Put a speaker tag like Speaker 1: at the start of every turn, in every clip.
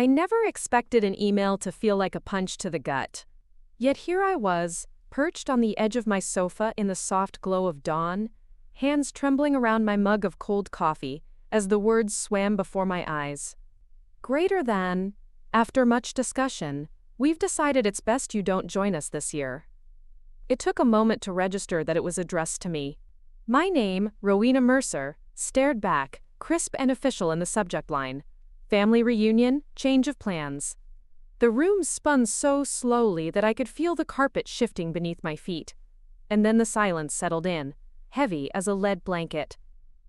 Speaker 1: I never expected an email to feel like a punch to the gut. Yet here I was, perched on the edge of my sofa in the soft glow of dawn, hands trembling around my mug of cold coffee as the words swam before my eyes. Greater than, after much discussion, we've decided it's best you don't join us this year. It took a moment to register that it was addressed to me. My name, Rowena Mercer, stared back, crisp and official in the subject line. Family reunion, change of plans. The room spun so slowly that I could feel the carpet shifting beneath my feet. And then the silence settled in, heavy as a lead blanket.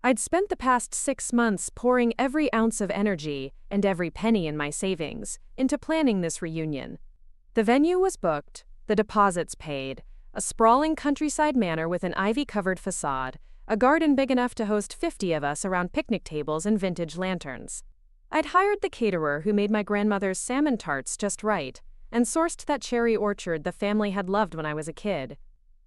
Speaker 1: I'd spent the past 6 months pouring every ounce of energy and every penny in my savings into planning this reunion. The venue was booked, the deposits paid, a sprawling countryside manor with an ivy-covered facade, a garden big enough to host 50 of us around picnic tables and vintage lanterns. I'd hired the caterer who made my grandmother's salmon tarts just right, and sourced that cherry orchard the family had loved when I was a kid.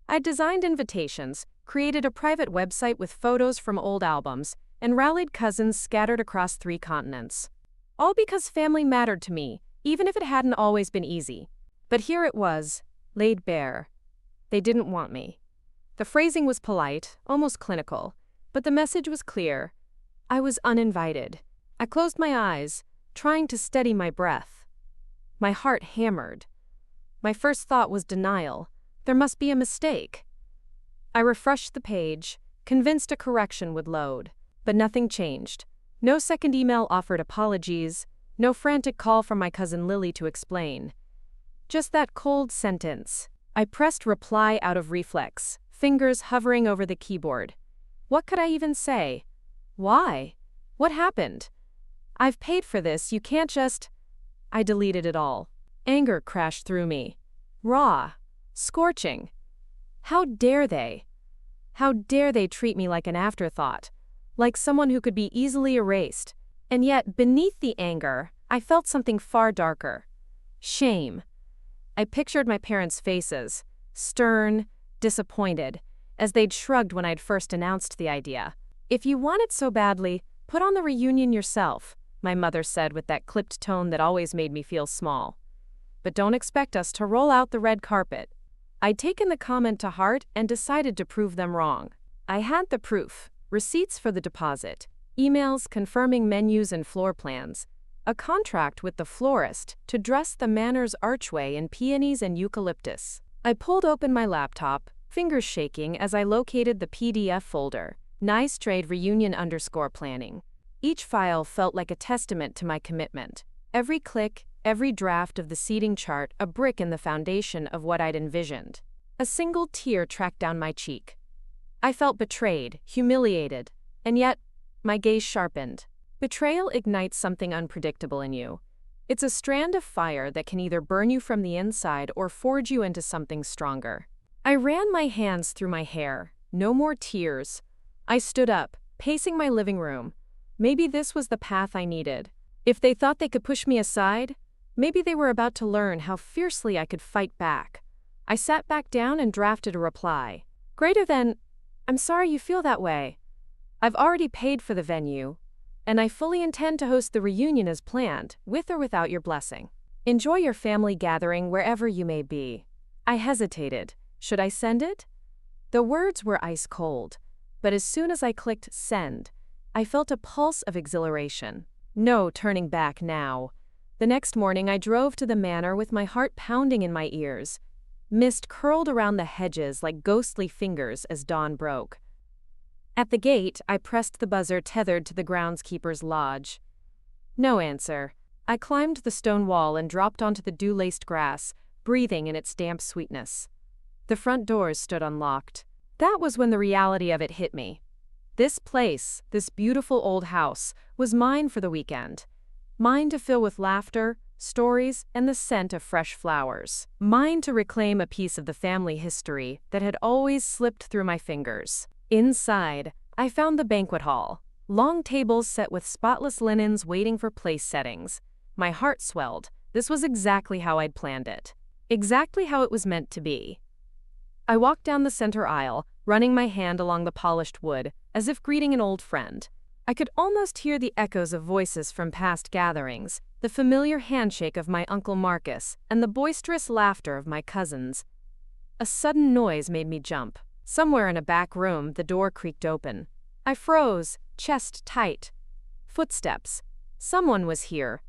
Speaker 1: I'd designed invitations, created a private website with photos from old albums, and rallied cousins scattered across 3 continents. All because family mattered to me, even if it hadn't always been easy. But here it was, laid bare. They didn't want me. The phrasing was polite, almost clinical, but the message was clear. I was uninvited. I closed my eyes, trying to steady my breath. My heart hammered. My first thought was denial. There must be a mistake. I refreshed the page, convinced a correction would load. But nothing changed. No second email offered apologies, no frantic call from my cousin Lily to explain. Just that cold sentence. I pressed reply out of reflex, fingers hovering over the keyboard. What could I even say? Why? What happened? I've paid for this, you can't just… I deleted it all. Anger crashed through me. Raw. Scorching. How dare they? How dare they treat me like an afterthought? Like someone who could be easily erased. And yet, beneath the anger, I felt something far darker. Shame. I pictured my parents' faces, stern, disappointed, as they'd shrugged when I'd first announced the idea. If you want it so badly, put on the reunion yourself, my mother said with that clipped tone that always made me feel small. But don't expect us to roll out the red carpet. I'd taken the comment to heart and decided to prove them wrong. I had the proof, receipts for the deposit, emails confirming menus and floor plans, a contract with the florist to dress the manor's archway in peonies and eucalyptus. I pulled open my laptop, fingers shaking as I located the PDF folder, Nice Trade Reunion _planning. Each file felt like a testament to my commitment. Every click, every draft of the seating chart a brick in the foundation of what I'd envisioned. A single tear tracked down my cheek. I felt betrayed, humiliated, and yet, my gaze sharpened. Betrayal ignites something unpredictable in you. It's a strand of fire that can either burn you from the inside or forge you into something stronger. I ran my hands through my hair. No more tears. I stood up, pacing my living room. Maybe this was the path I needed. If they thought they could push me aside, maybe they were about to learn how fiercely I could fight back. I sat back down and drafted a reply. Greater than, I'm sorry you feel that way. I've already paid for the venue, and I fully intend to host the reunion as planned, with or without your blessing. Enjoy your family gathering wherever you may be. I hesitated. Should I send it? The words were ice cold, but as soon as I clicked send, I felt a pulse of exhilaration. No turning back now. The next morning I drove to the manor with my heart pounding in my ears. Mist curled around the hedges like ghostly fingers as dawn broke. At the gate, I pressed the buzzer tethered to the groundskeeper's lodge. No answer. I climbed the stone wall and dropped onto the dew-laced grass, breathing in its damp sweetness. The front doors stood unlocked. That was when the reality of it hit me. This place, this beautiful old house, was mine for the weekend. Mine to fill with laughter, stories, and the scent of fresh flowers. Mine to reclaim a piece of the family history that had always slipped through my fingers. Inside, I found the banquet hall. Long tables set with spotless linens waiting for place settings. My heart swelled. This was exactly how I'd planned it. Exactly how it was meant to be. I walked down the center aisle, running my hand along the polished wood, as if greeting an old friend. I could almost hear the echoes of voices from past gatherings, the familiar handshake of my Uncle Marcus, and the boisterous laughter of my cousins. A sudden noise made me jump. Somewhere in a back room, the door creaked open. I froze, chest tight. Footsteps. Someone was here.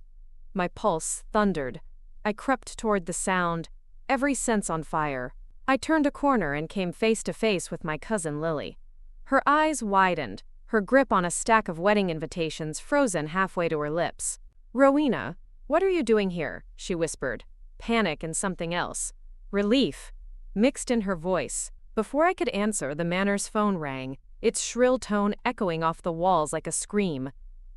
Speaker 1: My pulse thundered. I crept toward the sound, every sense on fire. I turned a corner and came face to face with my cousin Lily. Her eyes widened, her grip on a stack of wedding invitations frozen halfway to her lips. "Rowena, what are you doing here?" she whispered. Panic and something else. Relief mixed in her voice. Before I could answer, the Manor's phone rang, its shrill tone echoing off the walls like a scream.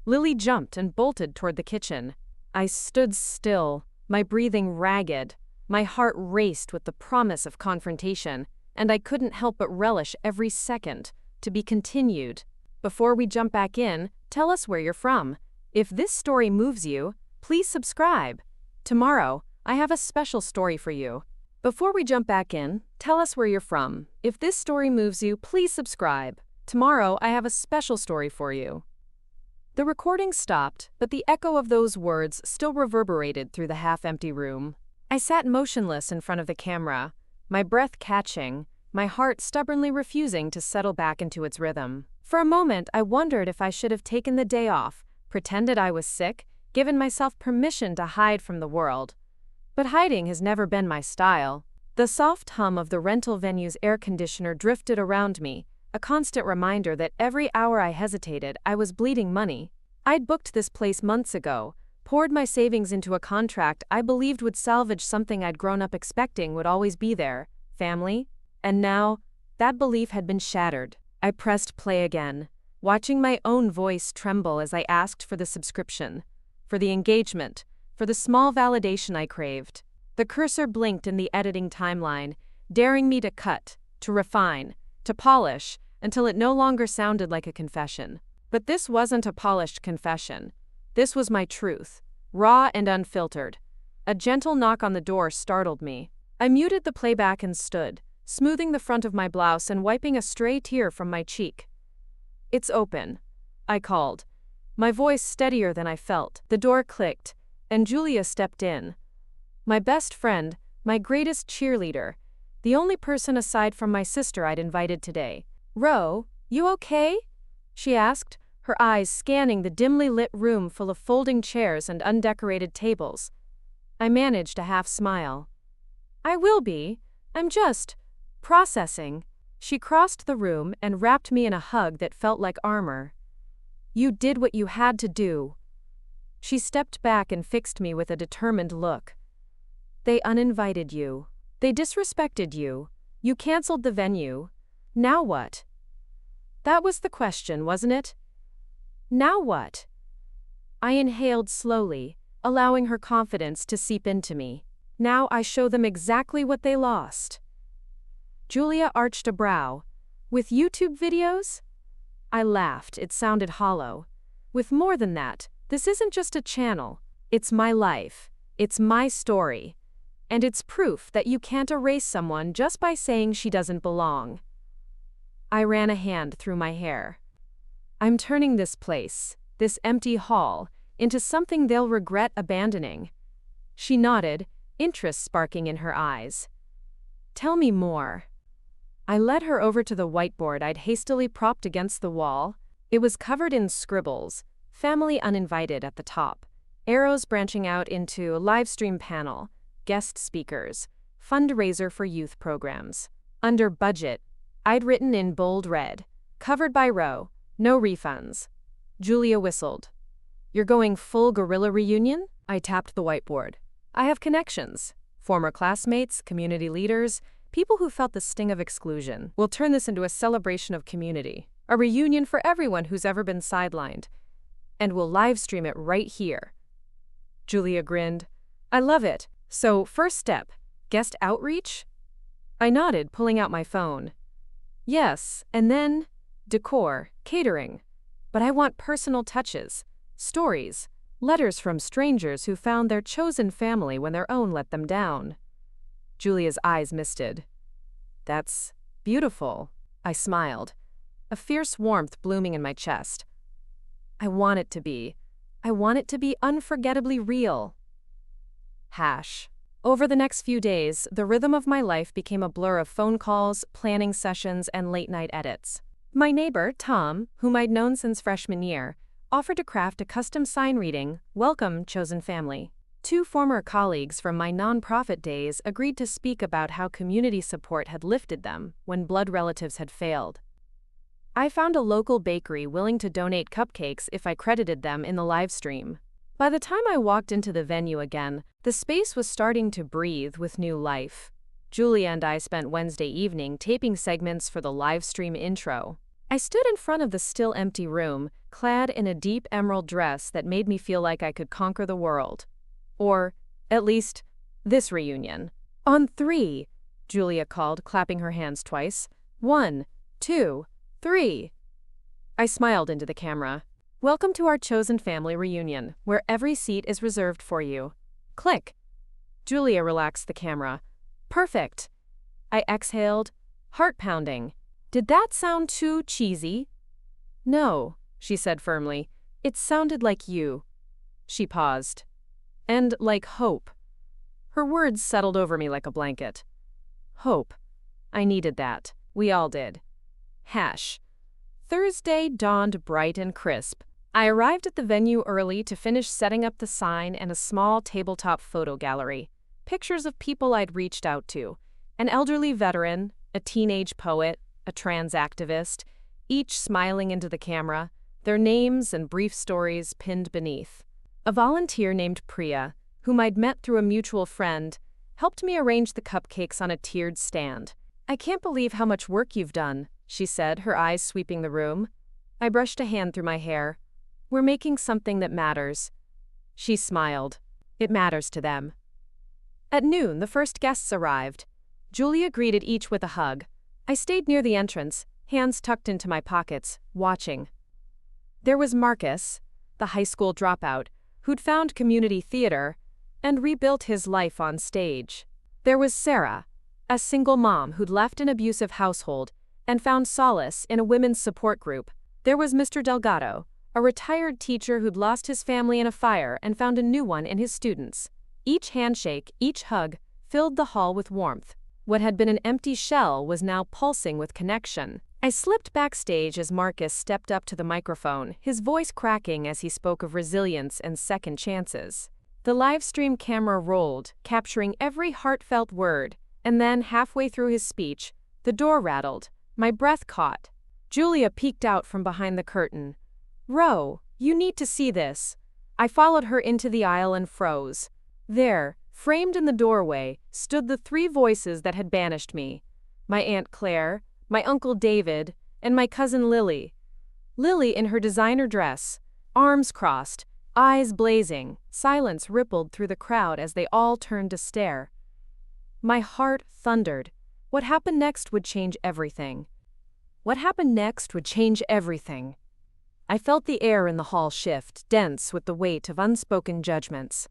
Speaker 1: Lily jumped and bolted toward the kitchen. I stood still, my breathing ragged. My heart raced with the promise of confrontation, and I couldn't help but relish every second. To be continued. Before we jump back in, tell us where you're from. If this story moves you, please subscribe. Tomorrow, I have a special story for you. Before we jump back in, tell us where you're from. If this story moves you, please subscribe. Tomorrow, I have a special story for you. The recording stopped, but the echo of those words still reverberated through the half-empty room. I sat motionless in front of the camera, my breath catching, my heart stubbornly refusing to settle back into its rhythm. For a moment, I wondered if I should have taken the day off, pretended I was sick, given myself permission to hide from the world. But hiding has never been my style. The soft hum of the rental venue's air conditioner drifted around me, a constant reminder that every hour I hesitated, I was bleeding money. I'd booked this place months ago, poured my savings into a contract I believed would salvage something I'd grown up expecting would always be there, family. And now, that belief had been shattered. I pressed play again, watching my own voice tremble as I asked for the subscription, for the engagement, for the small validation I craved. The cursor blinked in the editing timeline, daring me to cut, to refine, to polish, until it no longer sounded like a confession. But this wasn't a polished confession. This was my truth, raw and unfiltered. A gentle knock on the door startled me. I muted the playback and stood, smoothing the front of my blouse and wiping a stray tear from my cheek. "It's open," I called, my voice steadier than I felt. The door clicked, and Julia stepped in. My best friend, my greatest cheerleader, the only person aside from my sister I'd invited today. "Ro, you okay?" she asked, her eyes scanning the dimly lit room full of folding chairs and undecorated tables. I managed a half smile. "I will be. I'm just processing." She crossed the room and wrapped me in a hug that felt like armor. "You did what you had to do." She stepped back and fixed me with a determined look. "They uninvited you. They disrespected you. You canceled the venue. Now what?" That was the question, wasn't it? Now what? I inhaled slowly, allowing her confidence to seep into me. Now I show them exactly what they lost. Julia arched a brow. "With YouTube videos?" I laughed, it sounded hollow. "With more than that, this isn't just a channel. It's my life. It's my story. And it's proof that you can't erase someone just by saying she doesn't belong." I ran a hand through my hair. "I'm turning this place, this empty hall, into something they'll regret abandoning." She nodded, interest sparking in her eyes. "Tell me more." I led her over to the whiteboard I'd hastily propped against the wall. It was covered in scribbles, "Family Uninvited" at the top, arrows branching out into live stream panel, guest speakers, fundraiser for youth programs. Under budget, I'd written in bold red, "Covered by Ro, no refunds." Julia whistled. "You're going full guerrilla reunion?" I tapped the whiteboard. "I have connections. Former classmates, community leaders, people who felt the sting of exclusion. We'll turn this into a celebration of community, a reunion for everyone who's ever been sidelined. And we'll live stream it right here." Julia grinned. "I love it. So, first step, guest outreach?" I nodded, pulling out my phone. "Yes, and then decor, catering. But I want personal touches, stories, letters from strangers who found their chosen family when their own let them down." Julia's eyes misted. "That's beautiful." I smiled, a fierce warmth blooming in my chest. "I want it to be. I want it to be unforgettably real. Over the next few days, the rhythm of my life became a blur of phone calls, planning sessions, and late-night edits. My neighbor, Tom, whom I'd known since freshman year, offered to craft a custom sign reading, "Welcome, chosen family." 2 former colleagues from my nonprofit days agreed to speak about how community support had lifted them when blood relatives had failed. I found a local bakery willing to donate cupcakes if I credited them in the live stream. By the time I walked into the venue again, the space was starting to breathe with new life. Julia and I spent Wednesday evening taping segments for the live stream intro. I stood in front of the still empty room, clad in a deep emerald dress that made me feel like I could conquer the world. Or, at least, this reunion. "On 3, Julia called, clapping her hands twice. 1, 2, 3. I smiled into the camera. "Welcome to our chosen family reunion, where every seat is reserved for you." Click. Julia relaxed the camera. "Perfect." I exhaled, heart pounding. "Did that sound too cheesy?" "No," she said firmly. "It sounded like you." She paused. "And like hope." Her words settled over me like a blanket. Hope. I needed that. We all did. Thursday dawned bright and crisp. I arrived at the venue early to finish setting up the sign and a small tabletop photo gallery. Pictures of people I'd reached out to. An elderly veteran, a teenage poet, a trans activist, each smiling into the camera, their names and brief stories pinned beneath. A volunteer named Priya, whom I'd met through a mutual friend, helped me arrange the cupcakes on a tiered stand. "I can't believe how much work you've done," she said, her eyes sweeping the room. I brushed a hand through my hair. "We're making something that matters." She smiled. "It matters to them." At noon, the first guests arrived. Julia greeted each with a hug. I stayed near the entrance, hands tucked into my pockets, watching. There was Marcus, the high school dropout, who'd found community theater and rebuilt his life on stage. There was Sarah, a single mom who'd left an abusive household and found solace in a women's support group. There was Mr. Delgado, a retired teacher who'd lost his family in a fire and found a new one in his students. Each handshake, each hug, filled the hall with warmth. What had been an empty shell was now pulsing with connection. I slipped backstage as Marcus stepped up to the microphone, his voice cracking as he spoke of resilience and second chances. The live stream camera rolled, capturing every heartfelt word, and then, halfway through his speech, the door rattled. My breath caught. Julia peeked out from behind the curtain. "Ro, you need to see this." I followed her into the aisle and froze. There, framed in the doorway, stood the 3 voices that had banished me. My Aunt Claire, my Uncle David, and my cousin Lily. Lily in her designer dress, arms crossed, eyes blazing, silence rippled through the crowd as they all turned to stare. My heart thundered. What happened next would change everything. What happened next would change everything. I felt the air in the hall shift, dense with the weight of unspoken judgments.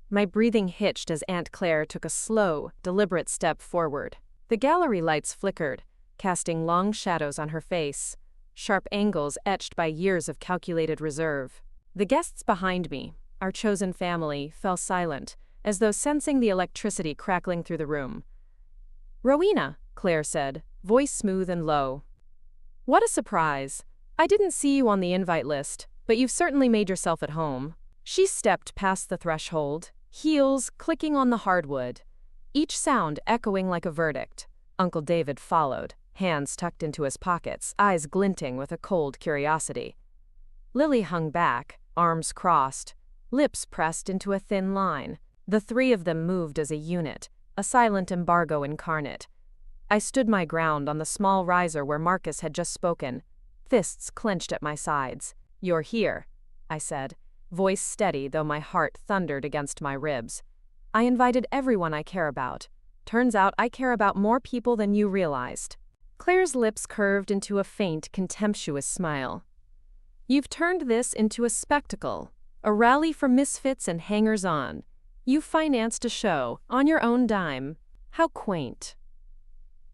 Speaker 1: My breathing hitched as Aunt Claire took a slow, deliberate step forward. The gallery lights flickered, casting long shadows on her face, sharp angles etched by years of calculated reserve. The guests behind me, our chosen family, fell silent, as though sensing the electricity crackling through the room. "Rowena," Claire said, voice smooth and low. "What a surprise. I didn't see you on the invite list, but you've certainly made yourself at home." She stepped past the threshold, heels clicking on the hardwood, each sound echoing like a verdict. Uncle David followed, hands tucked into his pockets, eyes glinting with a cold curiosity. Lily hung back, arms crossed, lips pressed into a thin line. The 3 of them moved as a unit, a silent embargo incarnate. I stood my ground on the small riser where Marcus had just spoken, fists clenched at my sides. "You're here," I said, voice steady though my heart thundered against my ribs. "I invited everyone I care about. Turns out I care about more people than you realized." Claire's lips curved into a faint, contemptuous smile. "You've turned this into a spectacle, a rally for misfits and hangers-on. You financed a show, on your own dime. How quaint."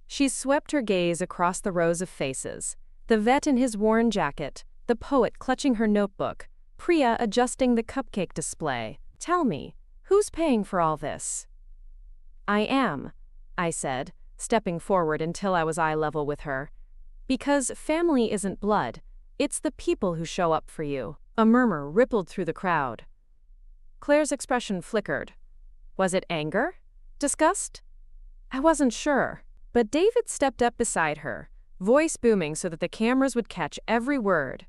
Speaker 1: She swept her gaze across the rows of faces. The vet in his worn jacket, the poet clutching her notebook, Priya adjusting the cupcake display. Tell me, who's paying for all this? I am, I said, stepping forward until I was eye level with her. Because family isn't blood, it's the people who show up for you. A murmur rippled through the crowd. Claire's expression flickered. Was it anger? Disgust? I wasn't sure. But David stepped up beside her, voice booming so that the cameras would catch every word.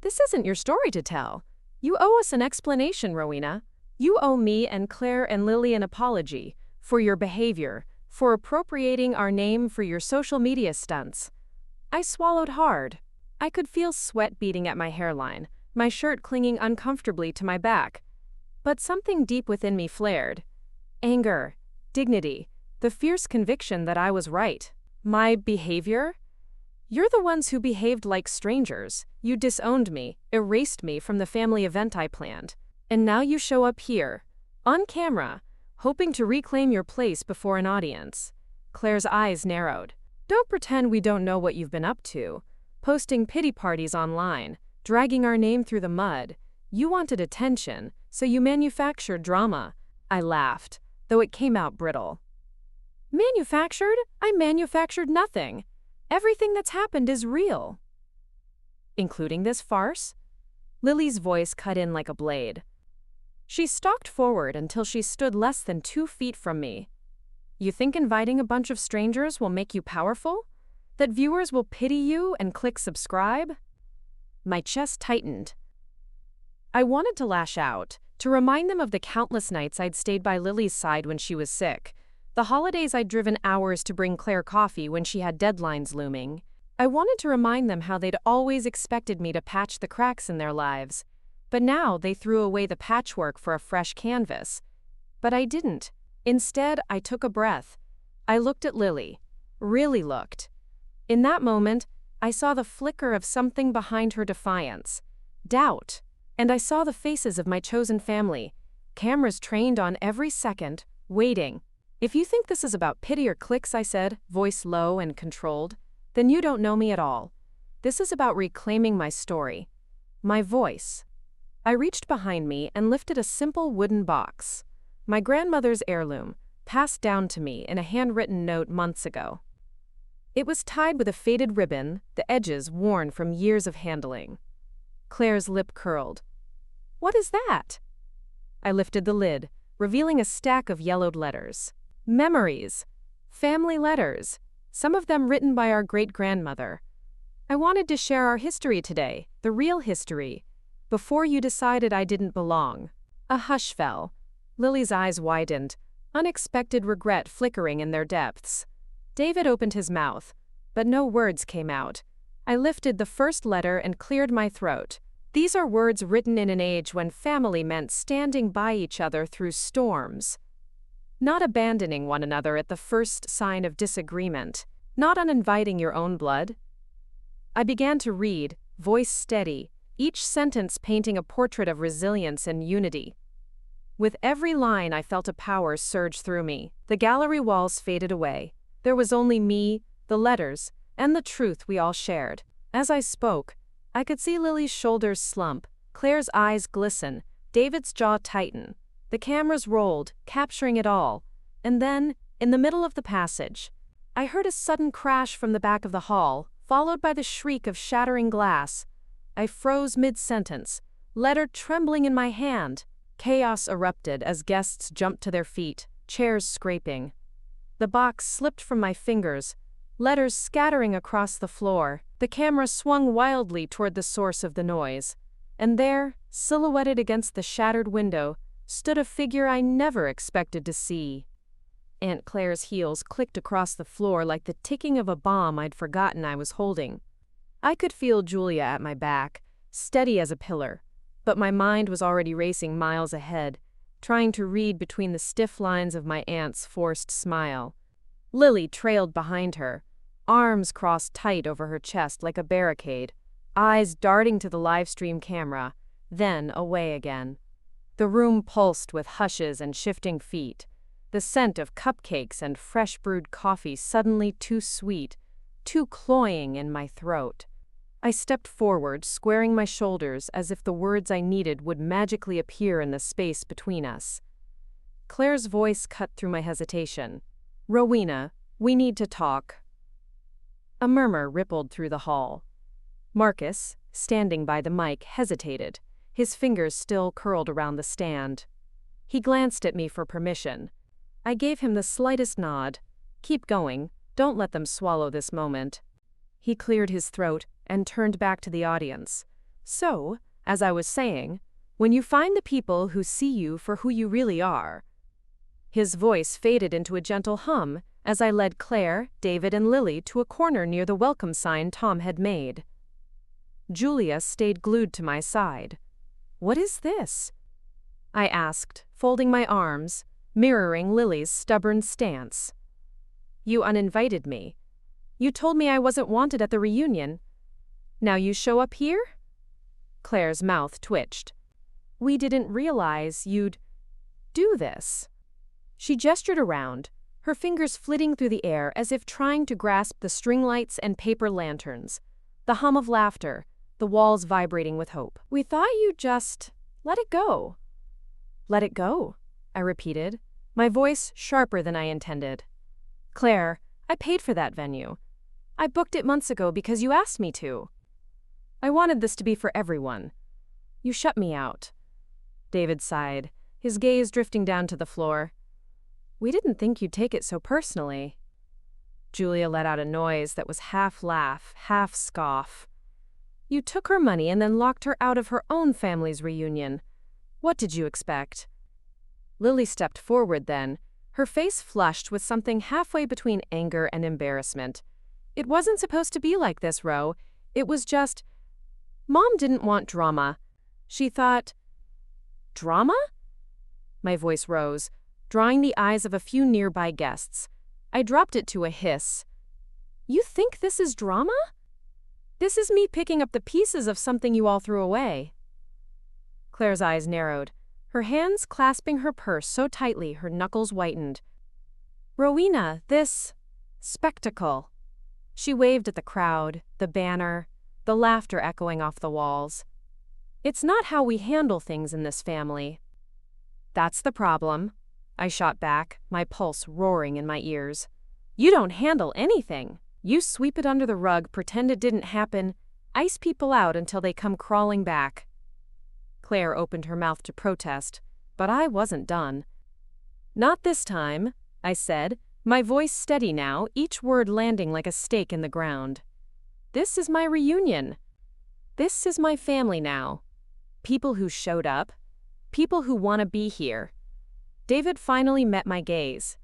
Speaker 1: This isn't your story to tell. You owe us an explanation, Rowena. You owe me and Claire and Lily an apology for your behavior, for appropriating our name for your social media stunts. I swallowed hard. I could feel sweat beading at my hairline, my shirt clinging uncomfortably to my back. But something deep within me flared. Anger, dignity, the fierce conviction that I was right. My behavior? You're the ones who behaved like strangers. You disowned me, erased me from the family event I planned. And now you show up here, on camera, hoping to reclaim your place before an audience. Claire's eyes narrowed. Don't pretend we don't know what you've been up to. Posting pity parties online, dragging our name through the mud. You wanted attention, so you manufactured drama. I laughed, though it came out brittle. Manufactured? I manufactured nothing. Everything that's happened is real. Including this farce? Lily's voice cut in like a blade. She stalked forward until she stood less than 2 feet from me. You think inviting a bunch of strangers will make you powerful? That viewers will pity you and click subscribe? My chest tightened. I wanted to lash out, to remind them of the countless nights I'd stayed by Lily's side when she was sick, the holidays I'd driven hours to bring Claire coffee when she had deadlines looming. I wanted to remind them how they'd always expected me to patch the cracks in their lives, but now they threw away the patchwork for a fresh canvas. But I didn't. Instead, I took a breath. I looked at Lily. Really looked. In that moment, I saw the flicker of something behind her defiance. Doubt. And I saw the faces of my chosen family. Cameras trained on every second, waiting. If you think this is about pity or clicks, I said, voice low and controlled, then you don't know me at all. This is about reclaiming my story. My voice. I reached behind me and lifted a simple wooden box. My grandmother's heirloom, passed down to me in a handwritten note months ago. It was tied with a faded ribbon, the edges worn from years of handling. Claire's lip curled. What is that? I lifted the lid, revealing a stack of yellowed letters. Memories. Family letters. Some of them written by our great-grandmother. I wanted to share our history today, the real history, before you decided I didn't belong. A hush fell. Lily's eyes widened, unexpected regret flickering in their depths. David opened his mouth, but no words came out. I lifted the first letter and cleared my throat. These are words written in an age when family meant standing by each other through storms. Not abandoning one another at the first sign of disagreement. Not uninviting your own blood. I began to read, voice steady, each sentence painting a portrait of resilience and unity. With every line I felt a power surge through me. The gallery walls faded away. There was only me, the letters, and the truth we all shared. As I spoke, I could see Lily's shoulders slump, Claire's eyes glisten, David's jaw tighten. The cameras rolled, capturing it all. And then, in the middle of the passage, I heard a sudden crash from the back of the hall, followed by the shriek of shattering glass. I froze mid-sentence, letter trembling in my hand. Chaos erupted as guests jumped to their feet, chairs scraping. The box slipped from my fingers, letters scattering across the floor. The camera swung wildly toward the source of the noise. And there, silhouetted against the shattered window, stood a figure I never expected to see. Aunt Claire's heels clicked across the floor like the ticking of a bomb I'd forgotten I was holding. I could feel Julia at my back, steady as a pillar, but my mind was already racing miles ahead, trying to read between the stiff lines of my aunt's forced smile. Lily trailed behind her, arms crossed tight over her chest like a barricade, eyes darting to the livestream camera, then away again. The room pulsed with hushes and shifting feet, the scent of cupcakes and fresh brewed coffee suddenly too sweet, too cloying in my throat. I stepped forward, squaring my shoulders as if the words I needed would magically appear in the space between us. Claire's voice cut through my hesitation. "Rowena, we need to talk." A murmur rippled through the hall. Marcus, standing by the mic, hesitated, his fingers still curled around the stand. He glanced at me for permission. I gave him the slightest nod. "Keep going, don't let them swallow this moment." He cleared his throat and turned back to the audience. "So, as I was saying, when you find the people who see you for who you really are." His voice faded into a gentle hum as I led Claire, David, and Lily to a corner near the welcome sign Tom had made. Julia stayed glued to my side. "What is this?" I asked, folding my arms, mirroring Lily's stubborn stance. "You uninvited me. You told me I wasn't wanted at the reunion. Now you show up here?" Claire's mouth twitched. "We didn't realize you'd do this." She gestured around, her fingers flitting through the air as if trying to grasp the string lights and paper lanterns, the hum of laughter, the walls vibrating with hope. "We thought you'd just let it go." "Let it go?" I repeated, my voice sharper than I intended. "Claire, I paid for that venue. I booked it months ago because you asked me to. I wanted this to be for everyone. You shut me out." David sighed, his gaze drifting down to the floor. "We didn't think you'd take it so personally." Julia let out a noise that was half laugh, half scoff. "You took her money and then locked her out of her own family's reunion. What did you expect?" Lily stepped forward then, her face flushed with something halfway between anger and embarrassment. "It wasn't supposed to be like this, Ro. It was just... Mom didn't want drama. She thought..." "Drama?" My voice rose, drawing the eyes of a few nearby guests. I dropped it to a hiss. "You think this is drama? This is me picking up the pieces of something you all threw away." Claire's eyes narrowed, her hands clasping her purse so tightly her knuckles whitened. "Rowena, this... spectacle." She waved at the crowd, the banner, the laughter echoing off the walls. "It's not how we handle things in this family." "That's the problem," I shot back, my pulse roaring in my ears. "You don't handle anything. You sweep it under the rug, pretend it didn't happen, ice people out until they come crawling back." Claire opened her mouth to protest, but I wasn't done. "Not this time," I said, my voice steady now, each word landing like a stake in the ground. "This is my reunion. This is my family now. People who showed up. People who want to be here." David finally met my gaze.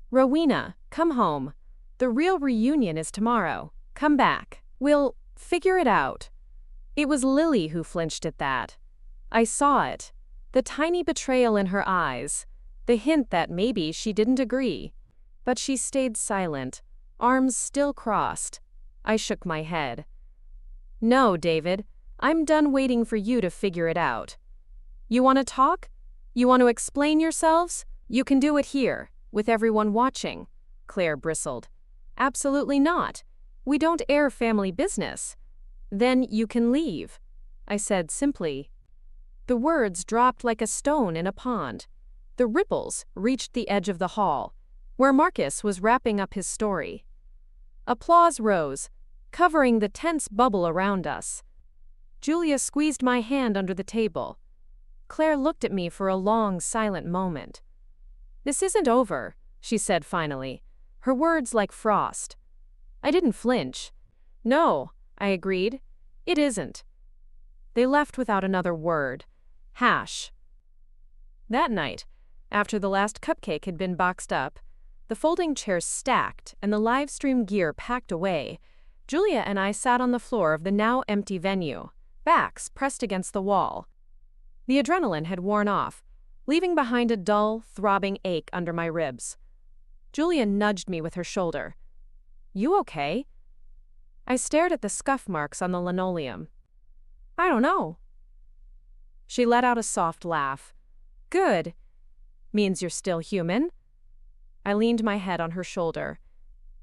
Speaker 1: "Rowena, come home. The real reunion is tomorrow. Come back. We'll figure it out." It was Lily who flinched at that. I saw it. The tiny betrayal in her eyes. The hint that maybe she didn't agree. But she stayed silent, arms still crossed. I shook my head. "No, David, I'm done waiting for you to figure it out. You want to talk? You want to explain yourselves? You can do it here, with everyone watching." Claire bristled. "Absolutely not. We don't air family business." "Then you can leave," I said simply. The words dropped like a stone in a pond. The ripples reached the edge of the hall, where Marcus was wrapping up his story. Applause rose, covering the tense bubble around us. Julia squeezed my hand under the table. Claire looked at me for a long, silent moment. "This isn't over," she said finally, her words like frost. I didn't flinch. "No," I agreed. "It isn't." They left without another word. Hash. That night, after the last cupcake had been boxed up, the folding chairs stacked and the live stream gear packed away, Julia and I sat on the floor of the now empty venue, backs pressed against the wall. The adrenaline had worn off, leaving behind a dull, throbbing ache under my ribs. Julia nudged me with her shoulder. "You okay?" I stared at the scuff marks on the linoleum. "I don't know." She let out a soft laugh. "Good. Means you're still human." I leaned my head on her shoulder.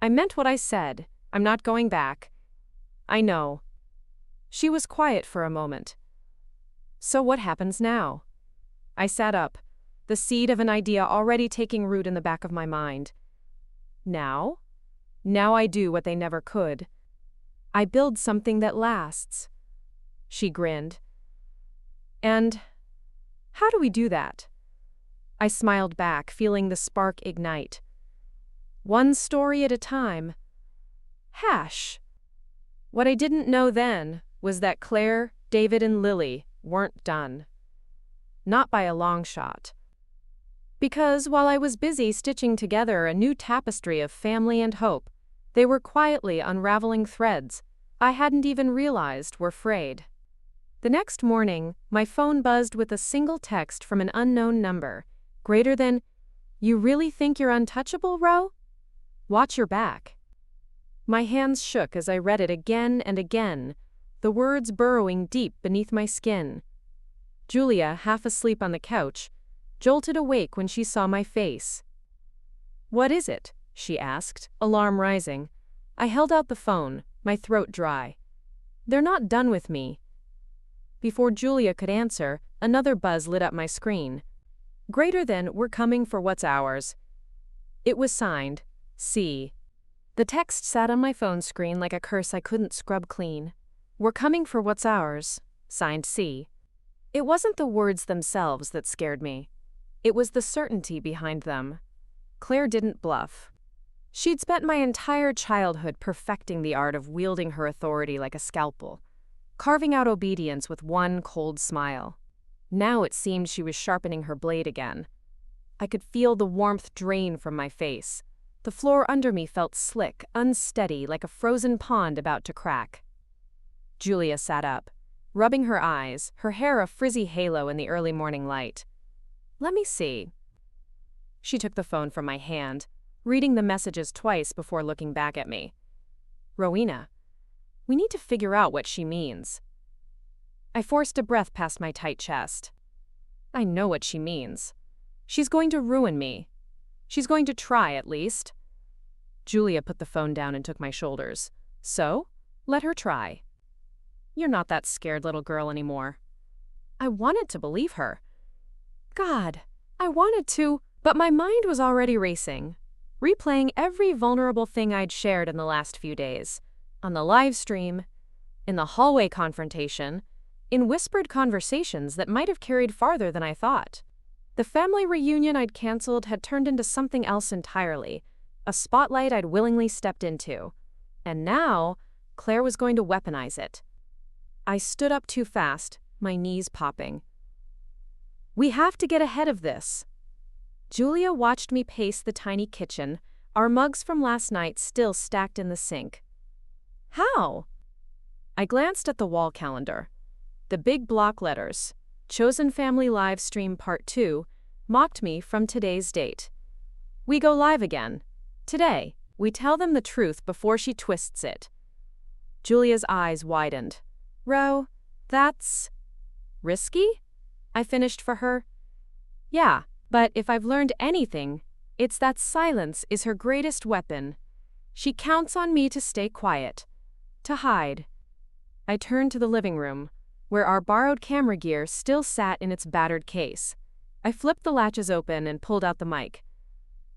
Speaker 1: "I meant what I said. I'm not going back." "I know." She was quiet for a moment. So what happens now? I sat up, the seed of an idea already taking root in the back of my mind. Now? Now I do what they never could. I build something that lasts. She grinned. And how do we do that? I smiled back, feeling the spark ignite. One story at a time. Hash. What I didn't know then was that Claire, David, and Lily weren't done. Not by a long shot. Because while I was busy stitching together a new tapestry of family and hope, they were quietly unraveling threads I hadn't even realized were frayed. The next morning, my phone buzzed with a single text from an unknown number, greater than, "You really think you're untouchable, Ro? Watch your back." My hands shook as I read it again and again, the words burrowing deep beneath my skin. Julia, half asleep on the couch, jolted awake when she saw my face. "What is it?" she asked, alarm rising. I held out the phone, my throat dry. "They're not done with me." Before Julia could answer, another buzz lit up my screen. Greater than, "We're coming for what's ours." It was signed, C. The text sat on my phone screen like a curse I couldn't scrub clean. "We're coming for what's ours," signed C. It wasn't the words themselves that scared me. It was the certainty behind them. Claire didn't bluff. She'd spent my entire childhood perfecting the art of wielding her authority like a scalpel, carving out obedience with one cold smile. Now it seemed she was sharpening her blade again. I could feel the warmth drain from my face. The floor under me felt slick, unsteady, like a frozen pond about to crack. Julia sat up, rubbing her eyes, her hair a frizzy halo in the early morning light. "Let me see." She took the phone from my hand, reading the messages twice before looking back at me. "Rowena, we need to figure out what she means." I forced a breath past my tight chest. I know what she means. She's going to ruin me. She's going to try, at least. Julia put the phone down and took my shoulders. "So, let her try." "You're not that scared little girl anymore." I wanted to believe her. God, I wanted to, but my mind was already racing, replaying every vulnerable thing I'd shared in the last few days. On the live stream, in the hallway confrontation, in whispered conversations that might have carried farther than I thought. The family reunion I'd canceled had turned into something else entirely, a spotlight I'd willingly stepped into. And now, Claire was going to weaponize it. I stood up too fast, my knees popping. "We have to get ahead of this." Julia watched me pace the tiny kitchen, our mugs from last night still stacked in the sink. "How?" I glanced at the wall calendar. The big block letters, Chosen Family Live Stream Part 2, mocked me from today's date. "We go live again. Today, we tell them the truth before she twists it." Julia's eyes widened. "Ro, that's risky?" I finished for her. "Yeah, but if I've learned anything, it's that silence is her greatest weapon. She counts on me to stay quiet, to hide." I turned to the living room, where our borrowed camera gear still sat in its battered case. I flipped the latches open and pulled out the mic.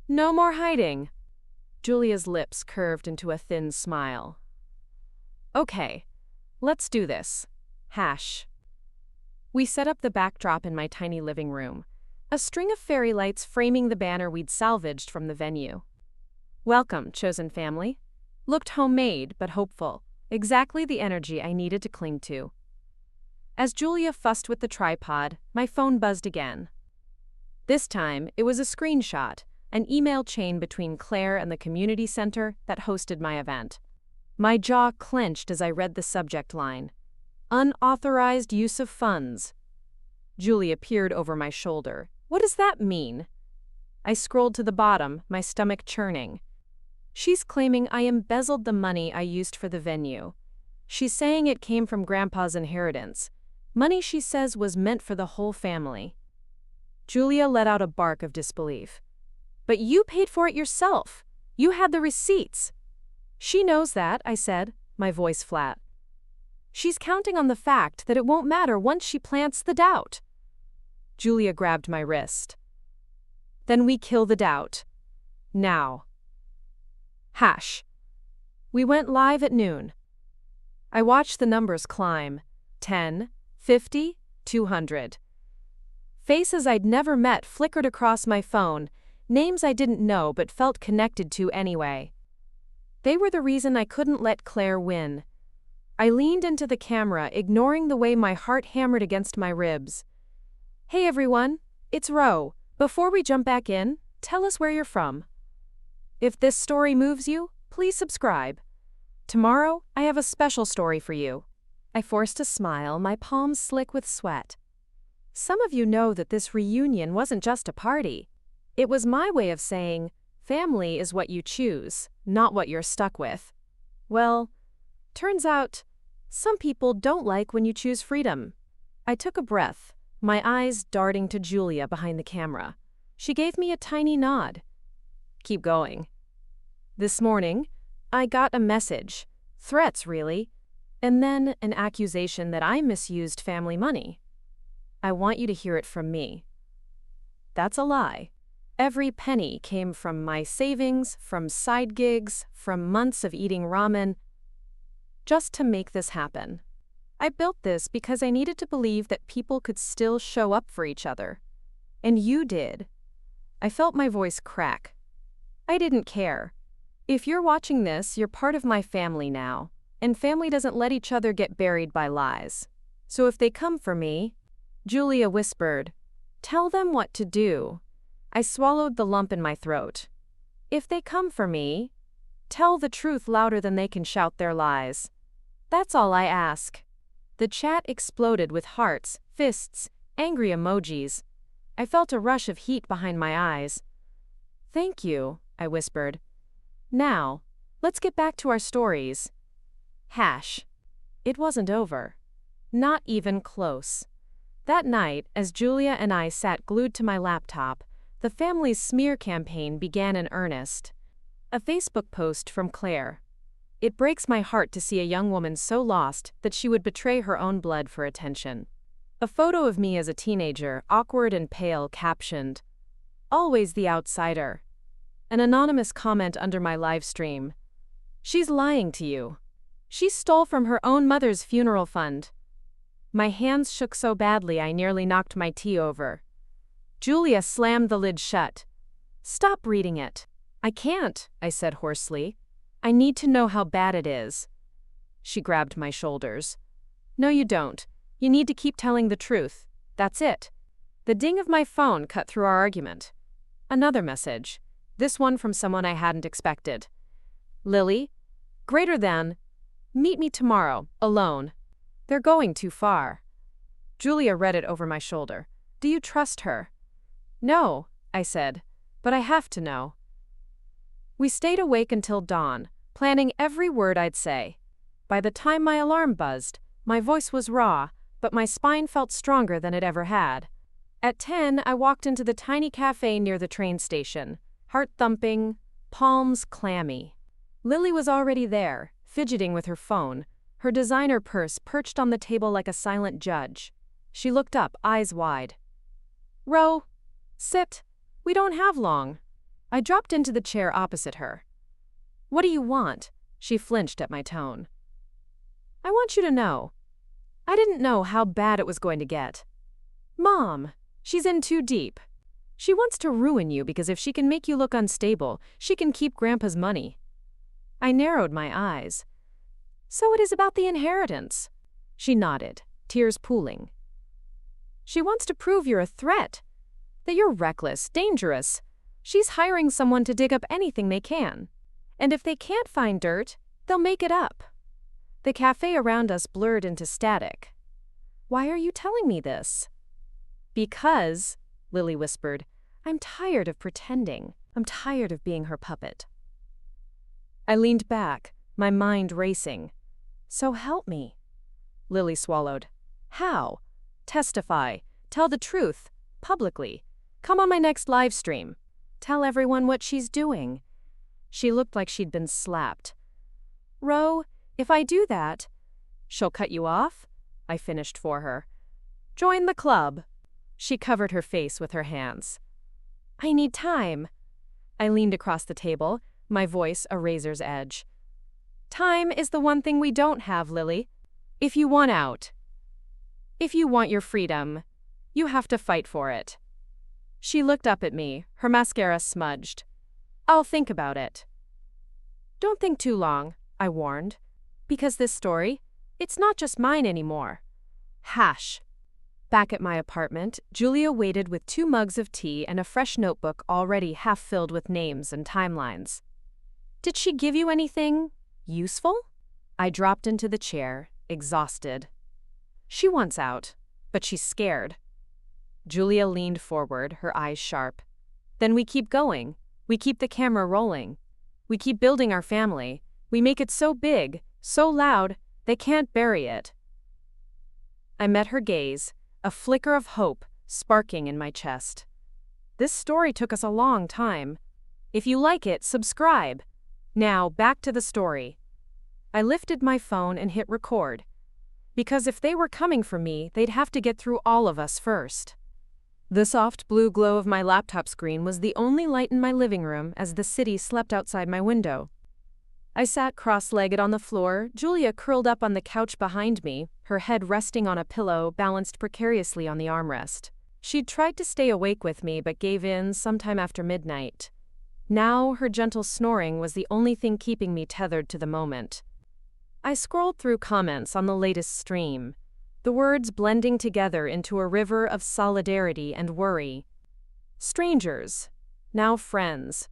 Speaker 1: "No more hiding." Julia's lips curved into a thin smile. "Okay, let's do this. Hash." We set up the backdrop in my tiny living room, a string of fairy lights framing the banner we'd salvaged from the venue. "Welcome, chosen family." Looked homemade but hopeful, exactly the energy I needed to cling to. As Julia fussed with the tripod, my phone buzzed again. This time, it was a screenshot, an email chain between Claire and the community center that hosted my event. My jaw clenched as I read the subject line. "Unauthorized use of funds." Julia peered over my shoulder. "What does that mean?" I scrolled to the bottom, my stomach churning. She's claiming I embezzled the money I used for the venue. She's saying it came from Grandpa's inheritance. Money she says was meant for the whole family. Julia let out a bark of disbelief. "But you paid for it yourself. You had the receipts." "She knows that," I said, my voice flat. She's counting on the fact that it won't matter once she plants the doubt. Julia grabbed my wrist. Then we kill the doubt. Now. Hash. We went live at noon. I watched the numbers climb. 10, 50, 200. Faces I'd never met flickered across my phone, names I didn't know but felt connected to anyway. They were the reason I couldn't let Claire win. I leaned into the camera, ignoring the way my heart hammered against my ribs. Hey everyone, it's Ro. Before we jump back in, tell us where you're from. If this story moves you, please subscribe. Tomorrow, I have a special story for you. I forced a smile, my palms slick with sweat. Some of you know that this reunion wasn't just a party. It was my way of saying, family is what you choose, not what you're stuck with. Well, turns out, some people don't like when you choose freedom. I took a breath, my eyes darting to Julia behind the camera. She gave me a tiny nod. Keep going. This morning, I got a message. Threats, really. And then an accusation that I misused family money. I want you to hear it from me. That's a lie. Every penny came from my savings, from side gigs, from months of eating ramen, just to make this happen. I built this because I needed to believe that people could still show up for each other. And you did. I felt my voice crack. I didn't care. If you're watching this, you're part of my family now, and family doesn't let each other get buried by lies. So if they come for me, Julia whispered, tell them what to do. I swallowed the lump in my throat. If they come for me, tell the truth louder than they can shout their lies. That's all I ask. The chat exploded with hearts, fists, angry emojis. I felt a rush of heat behind my eyes. Thank you, I whispered. Now, let's get back to our stories. Hash. It wasn't over. Not even close. That night, as Julia and I sat glued to my laptop, the family's smear campaign began in earnest. A Facebook post from Claire. It breaks my heart to see a young woman so lost that she would betray her own blood for attention. A photo of me as a teenager, awkward and pale, captioned, always the outsider. An anonymous comment under my live stream. She's lying to you. She stole from her own mother's funeral fund. My hands shook so badly I nearly knocked my tea over. Julia slammed the lid shut. Stop reading it. I can't, I said hoarsely. I need to know how bad it is. She grabbed my shoulders. No, you don't. You need to keep telling the truth. That's it. The ding of my phone cut through our argument. Another message. This one from someone I hadn't expected. Lily, greater than, meet me tomorrow, alone. They're going too far. Julia read it over my shoulder. Do you trust her? No, I said, but I have to know. We stayed awake until dawn, planning every word I'd say. By the time my alarm buzzed, my voice was raw, but my spine felt stronger than it ever had. At 10, I walked into the tiny cafe near the train station, heart thumping, palms clammy. Lily was already there, fidgeting with her phone, her designer purse perched on the table like a silent judge. She looked up, eyes wide. Ro, sit. We don't have long. I dropped into the chair opposite her. What do you want? She flinched at my tone. I want you to know. I didn't know how bad it was going to get. Mom, she's in too deep. She wants to ruin you because if she can make you look unstable, she can keep Grandpa's money. I narrowed my eyes. So it is about the inheritance. She nodded, tears pooling. She wants to prove you're a threat, that you're reckless, dangerous. She's hiring someone to dig up anything they can. And if they can't find dirt, they'll make it up. The cafe around us blurred into static. Why are you telling me this? Because, Lily whispered, I'm tired of pretending. I'm tired of being her puppet. I leaned back, my mind racing. So help me. Lily swallowed. How? Testify. Tell the truth. Publicly. Come on my next live stream. Tell everyone what she's doing. She looked like she'd been slapped. Ro, if I do that, She'll cut you off? I finished for her. Join the club. She covered her face with her hands. I need time. I leaned across the table, my voice a razor's edge. Time is the one thing we don't have, Lily. If you want out, if you want your freedom, you have to fight for it. She looked up at me, her mascara smudged. I'll think about it. Don't think too long, I warned. Because this story, it's not just mine anymore. Hash. Back at my apartment, Julia waited with 2 mugs of tea and a fresh notebook already half filled with names and timelines. Did she give you anything useful? I dropped into the chair, exhausted. She wants out, but she's scared. Julia leaned forward, her eyes sharp. Then we keep going. We keep the camera rolling. We keep building our family. We make it so big, so loud, they can't bury it. I met her gaze, a flicker of hope sparking in my chest. This story took us a long time. If you like it, subscribe. Now, back to the story. I lifted my phone and hit record. Because if they were coming for me, they'd have to get through all of us first. The soft blue glow of my laptop screen was the only light in my living room as the city slept outside my window. I sat cross-legged on the floor, Julia curled up on the couch behind me, her head resting on a pillow balanced precariously on the armrest. She'd tried to stay awake with me but gave in sometime after midnight. Now her gentle snoring was the only thing keeping me tethered to the moment. I scrolled through comments on the latest stream, the words blending together into a river of solidarity and worry. Strangers, now friends,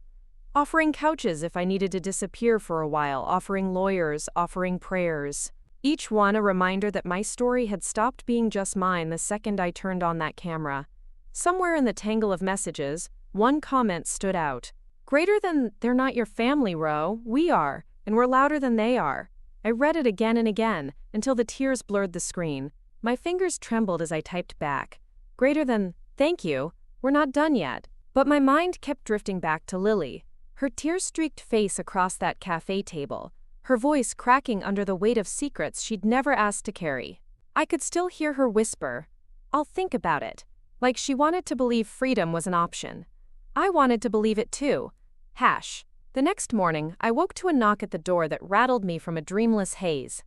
Speaker 1: offering couches if I needed to disappear for a while, offering lawyers, offering prayers. Each one a reminder that my story had stopped being just mine the second I turned on that camera. Somewhere in the tangle of messages, one comment stood out. Greater than "they're not your family, Ro, we are, and we're louder than they are." I read it again and again, until the tears blurred the screen. My fingers trembled as I typed back. Greater than, "Thank you, we're not done yet." But my mind kept drifting back to Lily, her tear-streaked face across that cafe table, her voice cracking under the weight of secrets she'd never asked to carry. I could still hear her whisper, "I'll think about it," like she wanted to believe freedom was an option. I wanted to believe it too. Hash. The next morning, I woke to a knock at the door that rattled me from a dreamless haze.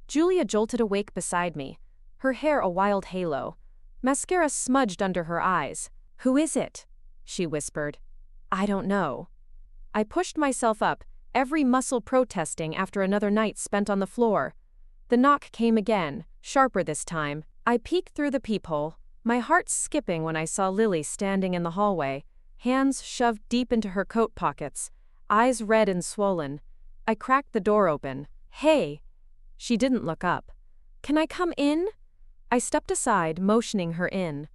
Speaker 1: Julia jolted awake beside me, her hair a wild halo, mascara smudged under her eyes. "Who is it?" she whispered. "I don't know." I pushed myself up, every muscle protesting after another night spent on the floor. The knock came again, sharper this time. I peeked through the peephole, my heart skipping when I saw Lily standing in the hallway, hands shoved deep into her coat pockets, eyes red and swollen. I cracked the door open. "Hey!" She didn't look up. "Can I come in?" I stepped aside, motioning her in.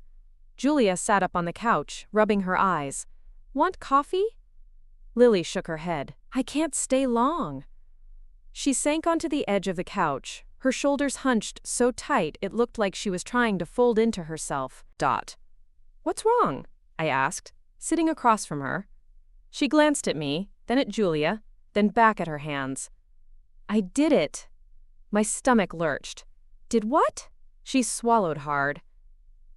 Speaker 1: Julia sat up on the couch, rubbing her eyes. "Want coffee?" Lily shook her head. "I can't stay long." She sank onto the edge of the couch, her shoulders hunched so tight it looked like she was trying to fold into herself. "What's wrong?" I asked, sitting across from her. She glanced at me, then at Julia, then back at her hands. "I did it." My stomach lurched. "Did what?" She swallowed hard.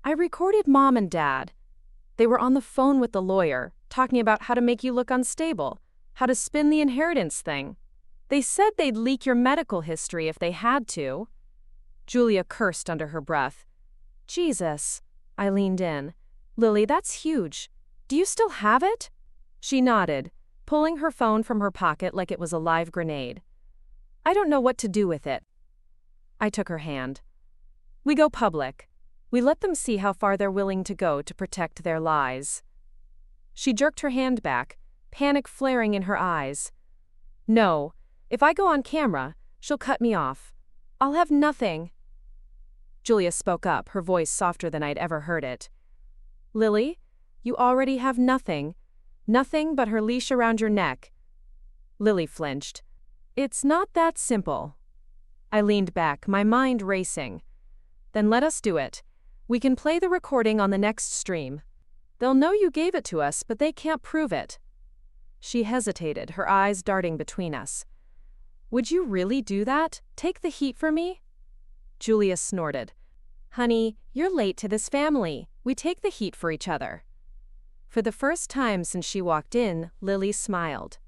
Speaker 1: "I recorded Mom and Dad. They were on the phone with the lawyer, talking about how to make you look unstable, how to spin the inheritance thing. They said they'd leak your medical history if they had to." Julia cursed under her breath. "Jesus." I leaned in. "Lily, that's huge. Do you still have it?" She nodded, pulling her phone from her pocket like it was a live grenade. "I don't know what to do with it." I took her hand. "We go public. We let them see how far they're willing to go to protect their lies." She jerked her hand back, panic flaring in her eyes. "No, if I go on camera, she'll cut me off. I'll have nothing." Julia spoke up, her voice softer than I'd ever heard it. "Lily, you already have nothing. Nothing but her leash around your neck." Lily flinched. "It's not that simple." I leaned back, my mind racing. "Then let us do it. We can play the recording on the next stream. They'll know you gave it to us, but they can't prove it." She hesitated, her eyes darting between us. "Would you really do that? Take the heat for me?" Julia snorted. Honey, you're late to this family. We take the heat for each other. For the first time since she walked in, Lily smiled.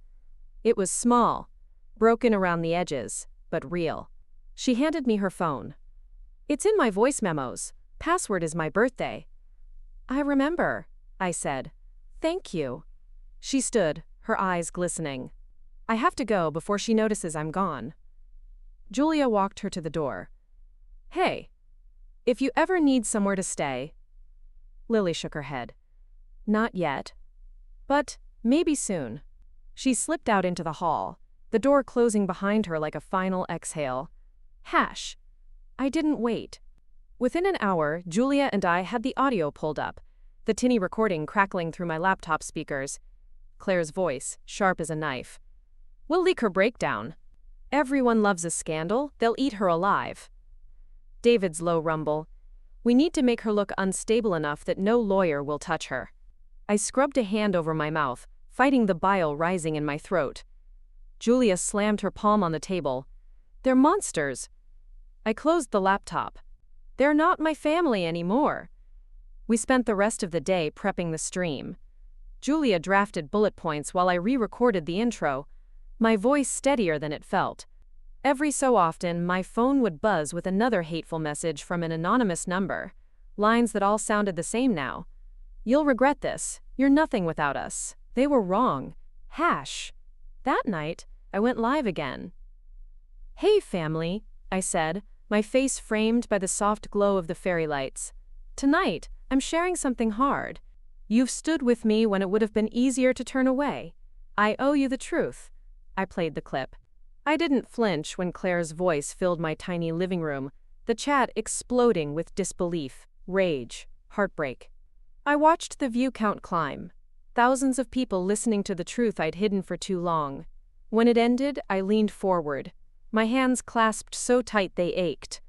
Speaker 1: It was small, broken around the edges, but real. She handed me her phone. It's in my voice memos. Password is my birthday. I remember, I said. Thank you. She stood, her eyes glistening. I have to go before she notices I'm gone. Julia walked her to the door. Hey, if you ever need somewhere to stay. Lily shook her head. Not yet. But maybe soon. She slipped out into the hall, the door closing behind her like a final exhale. Hash. I didn't wait. Within an hour, Julia and I had the audio pulled up, the tinny recording crackling through my laptop speakers. Claire's voice, sharp as a knife. We'll leak her breakdown. Everyone loves a scandal, they'll eat her alive. David's low rumble. We need to make her look unstable enough that no lawyer will touch her. I scrubbed a hand over my mouth, fighting the bile rising in my throat. Julia slammed her palm on the table. They're monsters. I closed the laptop. They're not my family anymore. We spent the rest of the day prepping the stream. Julia drafted bullet points while I re-recorded the intro, my voice steadier than it felt. Every so often, my phone would buzz with another hateful message from an anonymous number. Lines that all sounded the same now. You'll regret this. You're nothing without us. They were wrong. Hash. That night, I went live again. Hey, family, I said, my face framed by the soft glow of the fairy lights. Tonight, I'm sharing something hard. You've stood with me when it would have been easier to turn away. I owe you the truth. I played the clip. I didn't flinch when Claire's voice filled my tiny living room, the chat exploding with disbelief, rage, heartbreak. I watched the view count climb. Thousands of people listening to the truth I'd hidden for too long. When it ended, I leaned forward. My hands clasped so tight they ached.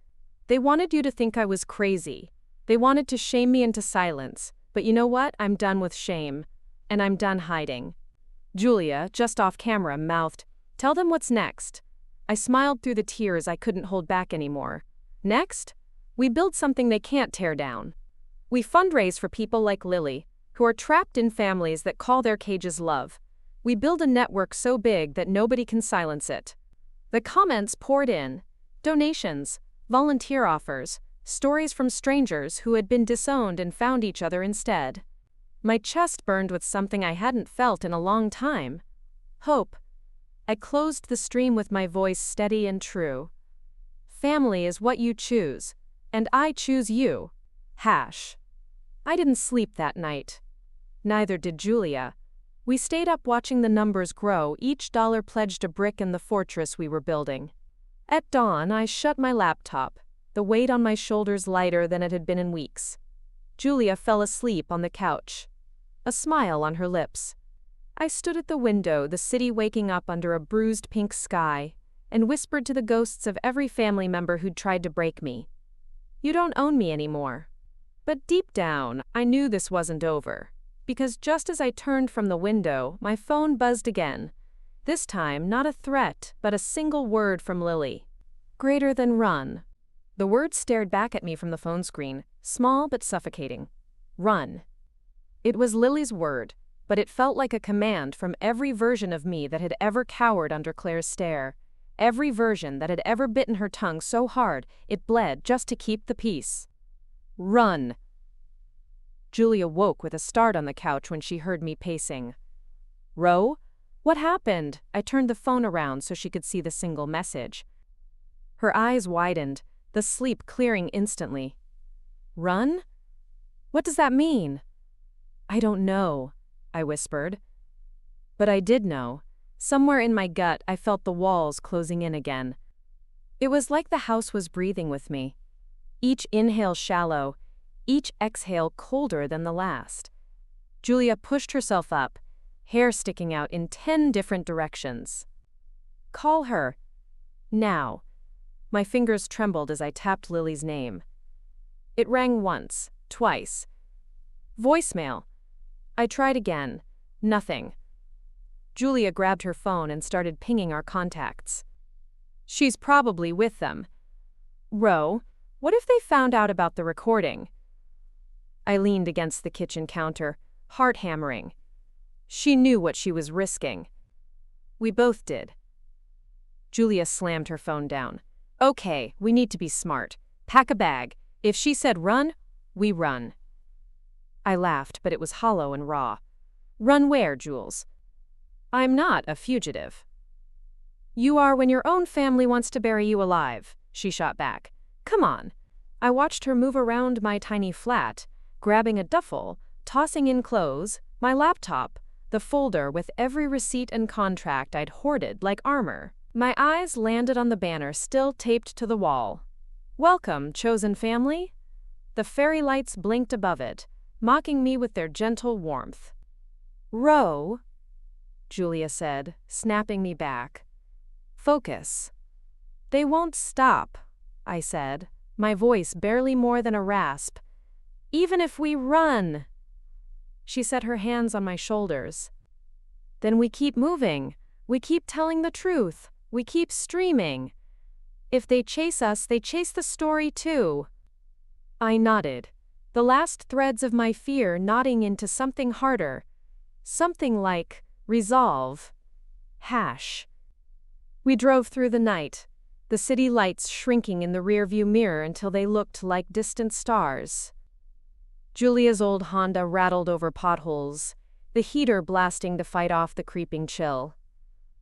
Speaker 1: They wanted you to think I was crazy. They wanted to shame me into silence. But you know what? I'm done with shame. And I'm done hiding. Julia, just off camera, mouthed, "Tell them what's next." I smiled through the tears I couldn't hold back anymore. Next? We build something they can't tear down. We fundraise for people like Lily, who are trapped in families that call their cages love. We build a network so big that nobody can silence it. The comments poured in. Donations, volunteer offers, stories from strangers who had been disowned and found each other instead. My chest burned with something I hadn't felt in a long time. Hope. I closed the stream with my voice steady and true. Family is what you choose, and I choose you. Hash. I didn't sleep that night. Neither did Julia. We stayed up watching the numbers grow, each dollar pledged a brick in the fortress we were building. At dawn, I shut my laptop, the weight on my shoulders lighter than it had been in weeks. Julia fell asleep on the couch, a smile on her lips. I stood at the window, the city waking up under a bruised pink sky, and whispered to the ghosts of every family member who'd tried to break me. You don't own me anymore. But deep down, I knew this wasn't over, because just as I turned from the window, my phone buzzed again. This time, not a threat, but a single word from Lily. Greater than run. The word stared back at me from the phone screen, small but suffocating. Run. It was Lily's word, but it felt like a command from every version of me that had ever cowered under Claire's stare, every version that had ever bitten her tongue so hard it bled just to keep the peace. Run. Julia woke with a start on the couch when she heard me pacing. Ro? What happened? I turned the phone around so she could see the single message. Her eyes widened, the sleep clearing instantly. Run? What does that mean? I don't know, I whispered. But I did know. Somewhere in my gut, I felt the walls closing in again. It was like the house was breathing with me. Each inhale shallow, each exhale colder than the last. Julia pushed herself up, hair sticking out in 10 different directions. Call her. Now. My fingers trembled as I tapped Lily's name. It rang once, twice. Voicemail. I tried again. Nothing. Julia grabbed her phone and started pinging our contacts. She's probably with them. Ro, What if they found out about the recording? I leaned against the kitchen counter, heart hammering. She knew what she was risking. We both did. Julia slammed her phone down. Okay, we need to be smart. Pack a bag. If she said run, we run. I laughed, but it was hollow and raw. Run where, Jules? I'm not a fugitive. You are when your own family wants to bury you alive, she shot back. Come on. I watched her move around my tiny flat, grabbing a duffel, tossing in clothes, my laptop, the folder with every receipt and contract I'd hoarded like armor. My eyes landed on the banner still taped to the wall. Welcome, chosen family. The fairy lights blinked above it, mocking me with their gentle warmth. Row, Julia said, snapping me back. Focus. They won't stop, I said, my voice barely more than a rasp. Even if we run. She set her hands on my shoulders. Then we keep moving. We keep telling the truth. We keep streaming. If they chase us, they chase the story too. I nodded, the last threads of my fear knotting into something harder. Something like resolve. Hash. We drove through the night, the city lights shrinking in the rearview mirror until they looked like distant stars. Julia's old Honda rattled over potholes, the heater blasting to fight off the creeping chill.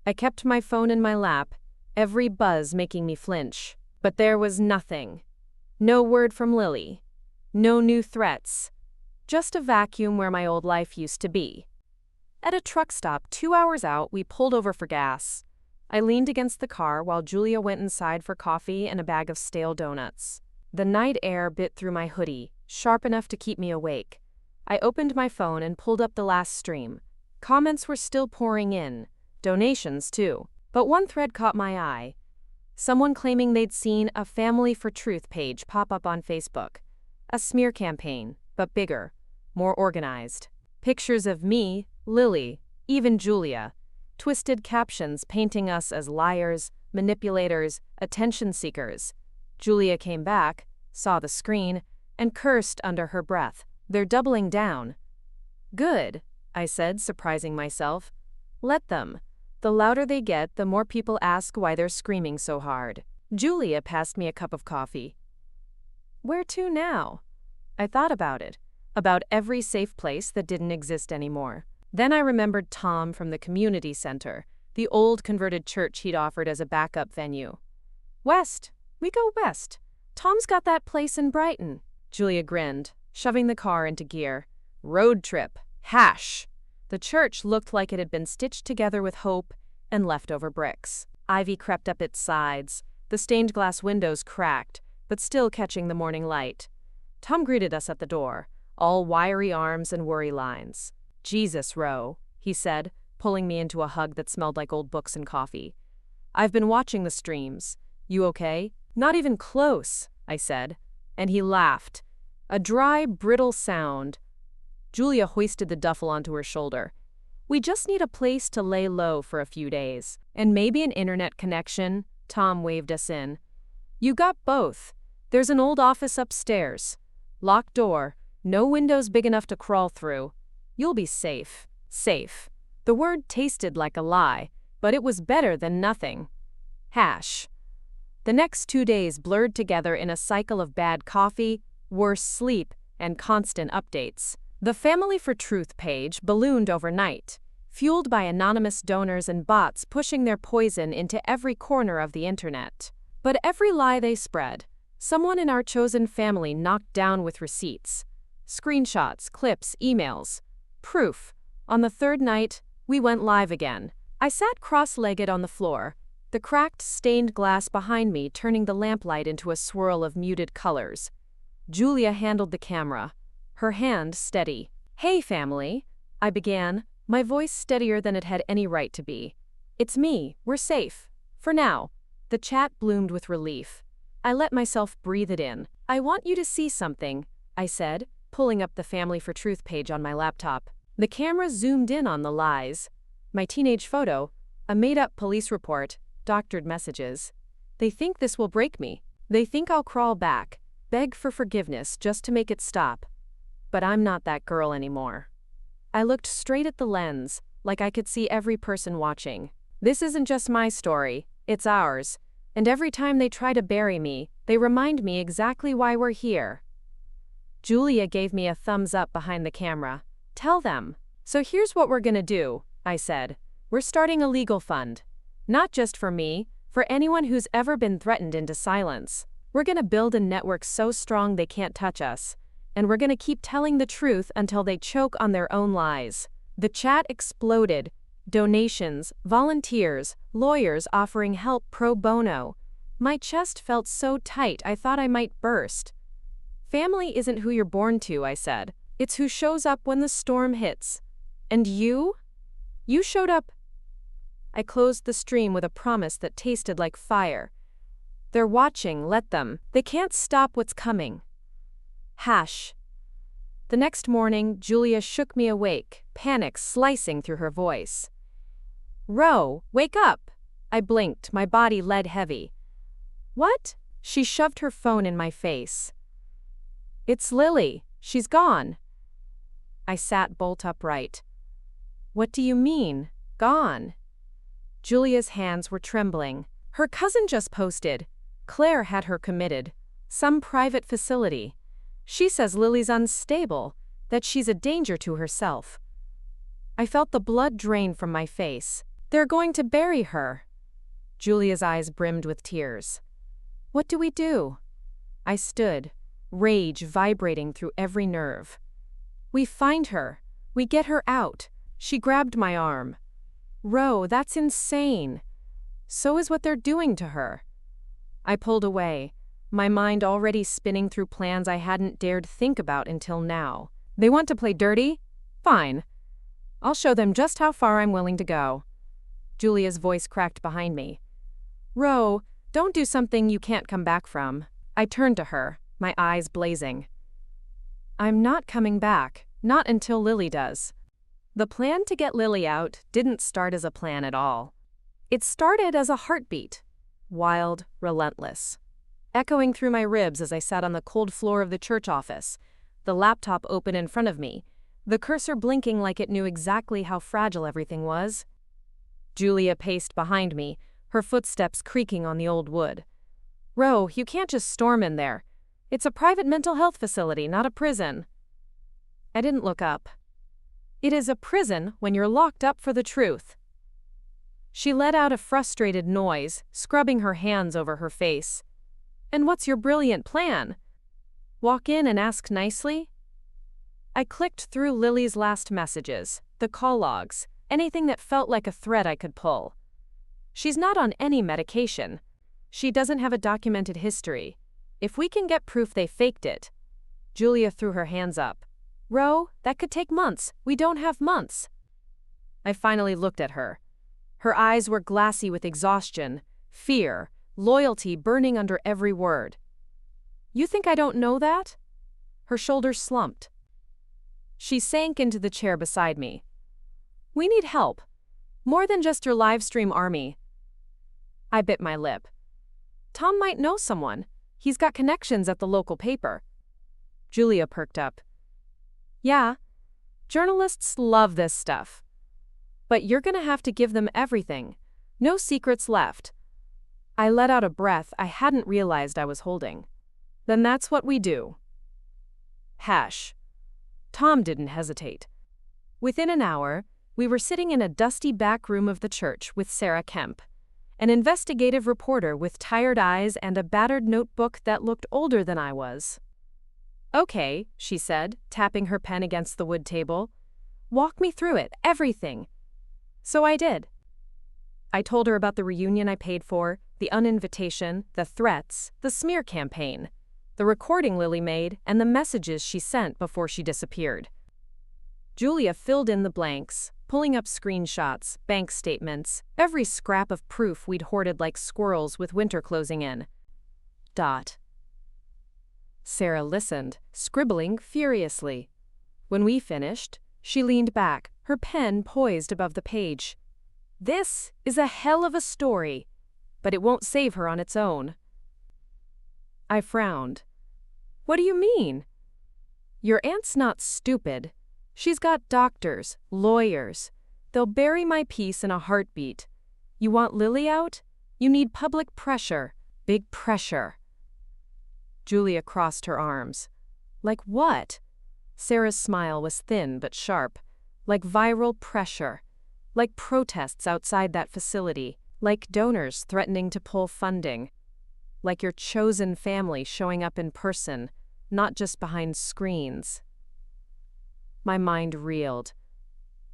Speaker 1: I kept my phone in my lap, every buzz making me flinch. But there was nothing. No word from Lily. No new threats. Just a vacuum where my old life used to be. At a truck stop 2 hours out, we pulled over for gas. I leaned against the car while Julia went inside for coffee and a bag of stale donuts. The night air bit through my hoodie, sharp enough to keep me awake. I opened my phone and pulled up the last stream. Comments were still pouring in. Donations, too. But one thread caught my eye. Someone claiming they'd seen a Family for Truth page pop up on Facebook. A smear campaign, but bigger, more organized. Pictures of me, Lily, even Julia. Twisted captions painting us as liars, manipulators, attention seekers. Julia came back, saw the screen, and cursed under her breath. They're doubling down. Good, I said, surprising myself. Let them. The louder they get, the more people ask why they're screaming so hard. Julia passed me a cup of coffee. Where to now? I thought about it. About every safe place that didn't exist anymore. Then I remembered Tom from the community center, the old converted church he'd offered as a backup venue. West. We go west. Tom's got that place in Brighton. Julia grinned, shoving the car into gear. Road trip. Hash. The church looked like it had been stitched together with hope and leftover bricks. Ivy crept up its sides, the stained glass windows cracked, but still catching the morning light. Tom greeted us at the door, all wiry arms and worry lines. Jesus, Ro, he said, pulling me into a hug that smelled like old books and coffee. I've been watching the streams. You okay? Not even close, I said, and he laughed. A dry, brittle sound. Julia hoisted the duffel onto her shoulder. We just need a place to lay low for a few days. And maybe an internet connection, Tom waved us in. You got both. There's an old office upstairs. Locked door, no windows big enough to crawl through. You'll be safe. Safe. The word tasted like a lie, but it was better than nothing. Hash. The next 2 days blurred together in a cycle of bad coffee, worse sleep, and constant updates. The Family for Truth page ballooned overnight, fueled by anonymous donors and bots pushing their poison into every corner of the internet. But every lie they spread, someone in our chosen family knocked down with receipts. Screenshots, clips, emails. Proof. On the third night, we went live again. I sat cross-legged on the floor, the cracked, stained glass behind me turning the lamplight into a swirl of muted colors. Julia handled the camera, her hand steady. Hey, family, I began, my voice steadier than it had any right to be. It's me, we're safe. For now. The chat bloomed with relief. I let myself breathe it in. I want you to see something, I said, pulling up the Family for Truth page on my laptop. The camera zoomed in on the lies. My teenage photo, a made-up police report, doctored messages. They think this will break me. They think I'll crawl back. beg for forgiveness just to make it stop. But I'm not that girl anymore. I looked straight at the lens, like I could see every person watching. This isn't just my story, it's ours. And every time they try to bury me, they remind me exactly why we're here. Julia gave me a thumbs up behind the camera. Tell them. So here's what we're gonna do, I said. We're starting a legal fund. Not just for me, for anyone who's ever been threatened into silence. We're gonna build a network so strong they can't touch us. And we're gonna keep telling the truth until they choke on their own lies. The chat exploded. Donations, volunteers, lawyers offering help pro bono. My chest felt so tight I thought I might burst. Family isn't who you're born to, I said. It's who shows up when the storm hits. And you? You showed up. I closed the stream with a promise that tasted like fire. They're watching, let them. They can't stop what's coming. Hash. The next morning, Julia shook me awake, panic slicing through her voice. Ro, wake up! I blinked, my body lead heavy. What? She shoved her phone in my face. It's Lily. She's gone. I sat bolt upright. What do you mean, gone? Julia's hands were trembling. Her cousin just posted. Claire had her committed. Some private facility. She says Lily's unstable, that she's a danger to herself. I felt the blood drain from my face. They're going to bury her. Julia's eyes brimmed with tears. What do we do? I stood, rage vibrating through every nerve. We find her. We get her out. She grabbed my arm. Ro, that's insane. So is what they're doing to her. I pulled away, my mind already spinning through plans I hadn't dared think about until now. They want to play dirty? Fine. I'll show them just how far I'm willing to go. Julia's voice cracked behind me. Ro, don't do something you can't come back from. I turned to her, my eyes blazing. I'm not coming back, not until Lily does. The plan to get Lily out didn't start as a plan at all. It started as a heartbeat, wild, relentless, echoing through my ribs as I sat on the cold floor of the church office, the laptop open in front of me, the cursor blinking like it knew exactly how fragile everything was. Julia paced behind me, her footsteps creaking on the old wood. Ro, you can't just storm in there. It's a private mental health facility, not a prison. I didn't look up. It is a prison when you're locked up for the truth. She let out a frustrated noise, scrubbing her hands over her face. And what's your brilliant plan? Walk in and ask nicely? I clicked through Lily's last messages, the call logs, anything that felt like a thread I could pull. She's not on any medication. She doesn't have a documented history. If we can get proof they faked it. Julia threw her hands up. Ro, that could take months. We don't have months. I finally looked at her. Her eyes were glassy with exhaustion, fear, loyalty burning under every word. You think I don't know that? Her shoulders slumped. She sank into the chair beside me. We need help. More than just your live stream army. I bit my lip. Tom might know someone. He's got connections at the local paper. Julia perked up. Yeah, journalists love this stuff. But you're gonna have to give them everything. No secrets left. I let out a breath I hadn't realized I was holding. Then that's what we do. Hash. Tom didn't hesitate. Within an hour, we were sitting in a dusty back room of the church with Sarah Kemp, an investigative reporter with tired eyes and a battered notebook that looked older than I was. Okay, she said, tapping her pen against the wood table. Walk me through it, everything. So I did. I told her about the reunion I paid for, the uninvitation, the threats, the smear campaign, the recording Lily made, and the messages she sent before she disappeared. Julia filled in the blanks, pulling up screenshots, bank statements, every scrap of proof we'd hoarded like squirrels with winter closing in. Sarah listened, scribbling furiously. When we finished, she leaned back, her pen poised above the page. This is a hell of a story, but it won't save her on its own. I frowned. What do you mean? Your aunt's not stupid. She's got doctors, lawyers. They'll bury my peace in a heartbeat. You want Lily out? You need public pressure. Big pressure. Julia crossed her arms. Like what? Sarah's smile was thin but sharp. Like viral pressure. Like protests outside that facility. Like donors threatening to pull funding. Like your chosen family showing up in person, not just behind screens. My mind reeled.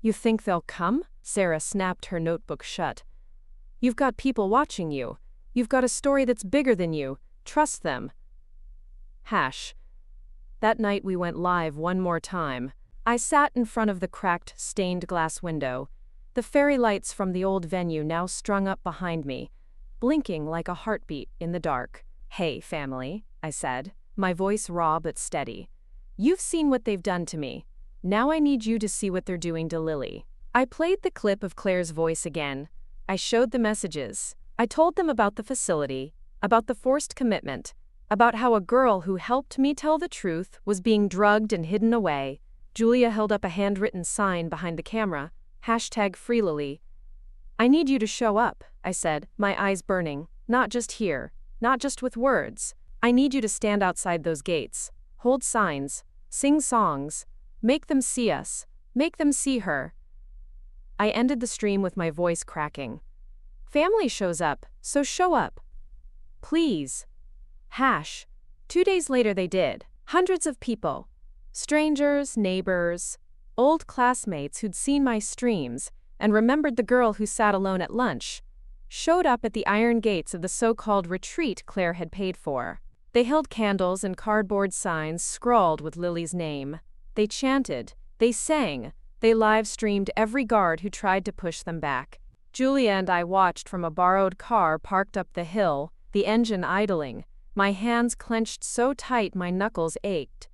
Speaker 1: You think they'll come? Sarah snapped her notebook shut. You've got people watching you. You've got a story that's bigger than you. Trust them. That night we went live one more time. I sat in front of the cracked, stained glass window, the fairy lights from the old venue now strung up behind me, blinking like a heartbeat in the dark. Hey, family, I said, my voice raw but steady. You've seen what they've done to me. Now I need you to see what they're doing to Lily. I played the clip of Claire's voice again. I showed the messages. I told them about the facility, about the forced commitment, about how a girl who helped me tell the truth was being drugged and hidden away. Julia held up a handwritten sign behind the camera, #FreeLily. I need you to show up, I said, my eyes burning, not just here, not just with words. I need you to stand outside those gates, hold signs, sing songs, make them see us, make them see her. I ended the stream with my voice cracking. Family shows up, so show up. Please. 2 days later they did. Hundreds of people. Strangers, neighbors, old classmates who'd seen my streams and remembered the girl who sat alone at lunch, showed up at the iron gates of the so-called retreat Claire had paid for. They held candles and cardboard signs scrawled with Lily's name. They chanted, they sang, they live-streamed every guard who tried to push them back. Julia and I watched from a borrowed car parked up the hill, the engine idling, my hands clenched so tight my knuckles ached.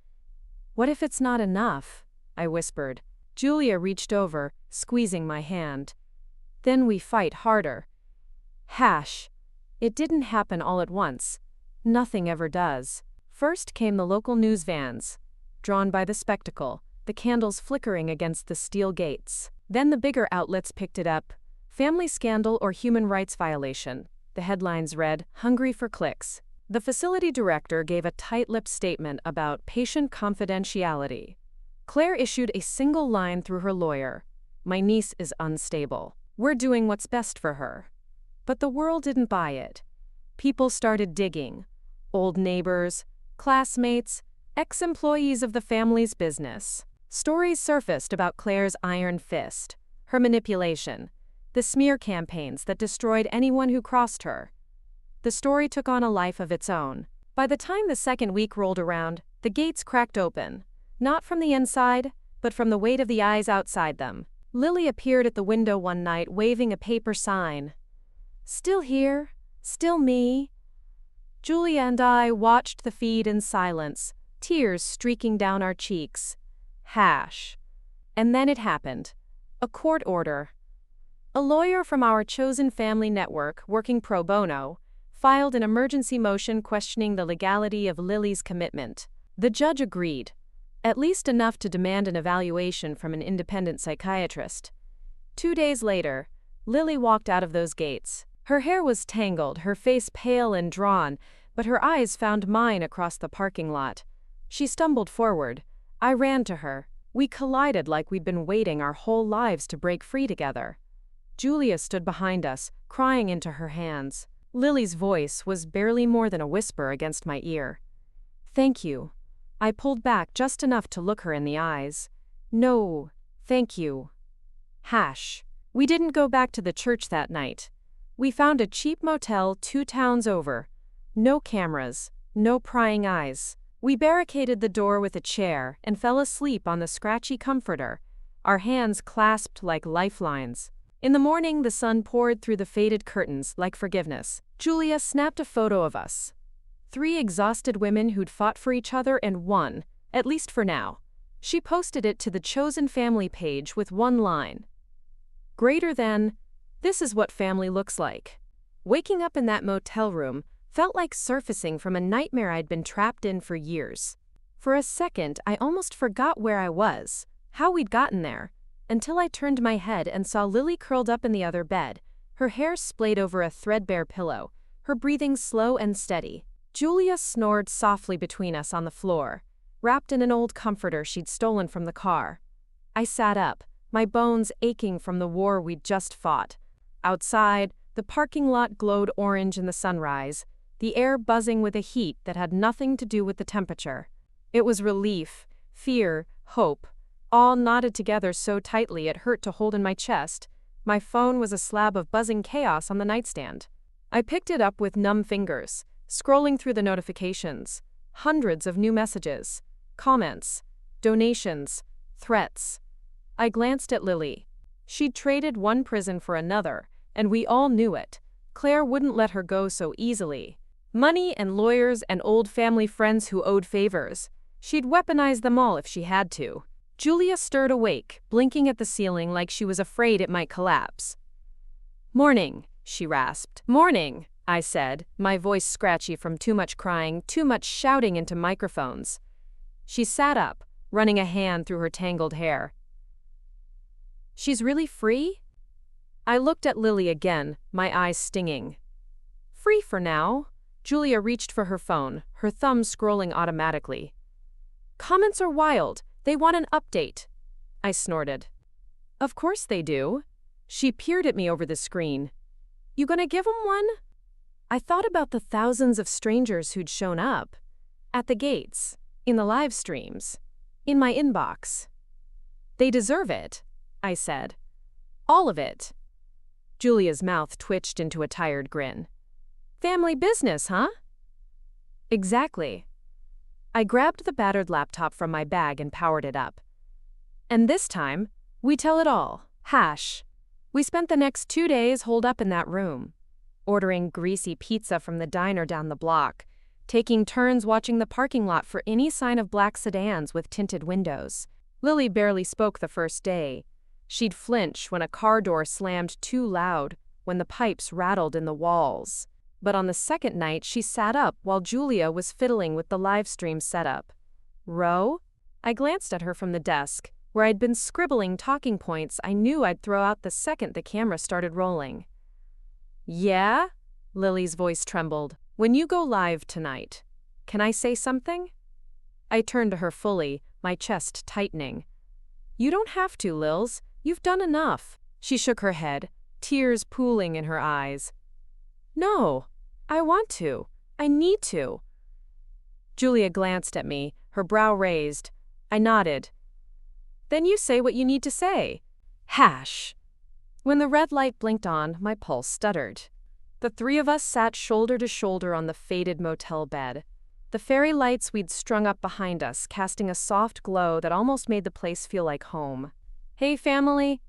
Speaker 1: What if it's not enough? I whispered. Julia reached over, squeezing my hand. Then we fight harder. It didn't happen all at once. Nothing ever does. First came the local news vans, drawn by the spectacle, the candles flickering against the steel gates. Then the bigger outlets picked it up. Family scandal or human rights violation. The headlines read, "Hungry for clicks." The facility director gave a tight-lipped statement about patient confidentiality. Claire issued a single line through her lawyer. My niece is unstable. We're doing what's best for her. But the world didn't buy it. People started digging. Old neighbors, classmates, ex-employees of the family's business. Stories surfaced about Claire's iron fist, her manipulation, the smear campaigns that destroyed anyone who crossed her. The story took on a life of its own. By the time the second week rolled around, the gates cracked open. Not from the inside, but from the weight of the eyes outside them. Lily appeared at the window one night waving a paper sign. Still here, still me. Julia and I watched the feed in silence, tears streaking down our cheeks. And then it happened. A court order. A lawyer from our chosen family network, working pro bono, filed an emergency motion questioning the legality of Lily's commitment. The judge agreed, at least enough to demand an evaluation from an independent psychiatrist. 2 days later, Lily walked out of those gates. Her hair was tangled, her face pale and drawn, but her eyes found mine across the parking lot. She stumbled forward. I ran to her. We collided like we'd been waiting our whole lives to break free together. Julia stood behind us, crying into her hands. Lily's voice was barely more than a whisper against my ear. Thank you. I pulled back just enough to look her in the eyes. No, thank you. We didn't go back to the church that night. We found a cheap motel 2 towns over. No cameras, no prying eyes. We barricaded the door with a chair and fell asleep on the scratchy comforter, our hands clasped like lifelines. In the morning, the sun poured through the faded curtains like forgiveness. Julia snapped a photo of us. 3 exhausted women who'd fought for each other and won, at least for now. She posted it to the Chosen Family page with one line. Greater than, this is what family looks like. Waking up in that motel room, felt like surfacing from a nightmare I'd been trapped in for years. For a second, I almost forgot where I was, how we'd gotten there, until I turned my head and saw Lily curled up in the other bed, her hair splayed over a threadbare pillow, her breathing slow and steady. Julia snored softly between us on the floor, wrapped in an old comforter she'd stolen from the car. I sat up, my bones aching from the war we'd just fought. Outside, the parking lot glowed orange in the sunrise, the air buzzing with a heat that had nothing to do with the temperature. It was relief, fear, hope, all knotted together so tightly it hurt to hold in my chest. My phone was a slab of buzzing chaos on the nightstand. I picked it up with numb fingers, scrolling through the notifications. Hundreds of new messages, comments, donations, threats. I glanced at Lily. She'd traded one prison for another, and we all knew it. Claire wouldn't let her go so easily. Money and lawyers and old family friends who owed favors. She'd weaponize them all if she had to. Julia stirred awake, blinking at the ceiling like she was afraid it might collapse. "Morning," she rasped. "Morning," I said, my voice scratchy from too much crying, too much shouting into microphones. She sat up, running a hand through her tangled hair. "She's really free?" I looked at Lily again, my eyes stinging. "Free for now." Julia reached for her phone, her thumb scrolling automatically. "Comments are wild. They want an update." I snorted. "Of course they do." She peered at me over the screen. "You gonna give 'em one?" I thought about the thousands of strangers who'd shown up. At the gates, in the live streams, in my inbox. "They deserve it," I said. "All of it." Julia's mouth twitched into a tired grin. "Family business, huh?" "Exactly." I grabbed the battered laptop from my bag and powered it up. "And this time, we tell it all." We spent the next 2 days holed up in that room, ordering greasy pizza from the diner down the block, taking turns watching the parking lot for any sign of black sedans with tinted windows. Lily barely spoke the first day. She'd flinch when a car door slammed too loud, when the pipes rattled in the walls. But on the second night, she sat up while Julia was fiddling with the live stream setup. "Ro?" I glanced at her from the desk, where I'd been scribbling talking points I knew I'd throw out the second the camera started rolling. "Yeah?" Lily's voice trembled. "When you go live tonight, can I say something?" I turned to her fully, my chest tightening. "You don't have to, Lils. You've done enough." She shook her head, tears pooling in her eyes. "No, I want to. I need to." Julia glanced at me, her brow raised. I nodded. "Then you say what you need to say." When the red light blinked on, my pulse stuttered. The three of us sat shoulder to shoulder on the faded motel bed. The fairy lights we'd strung up behind us casting a soft glow that almost made the place feel like home. "Hey, family,"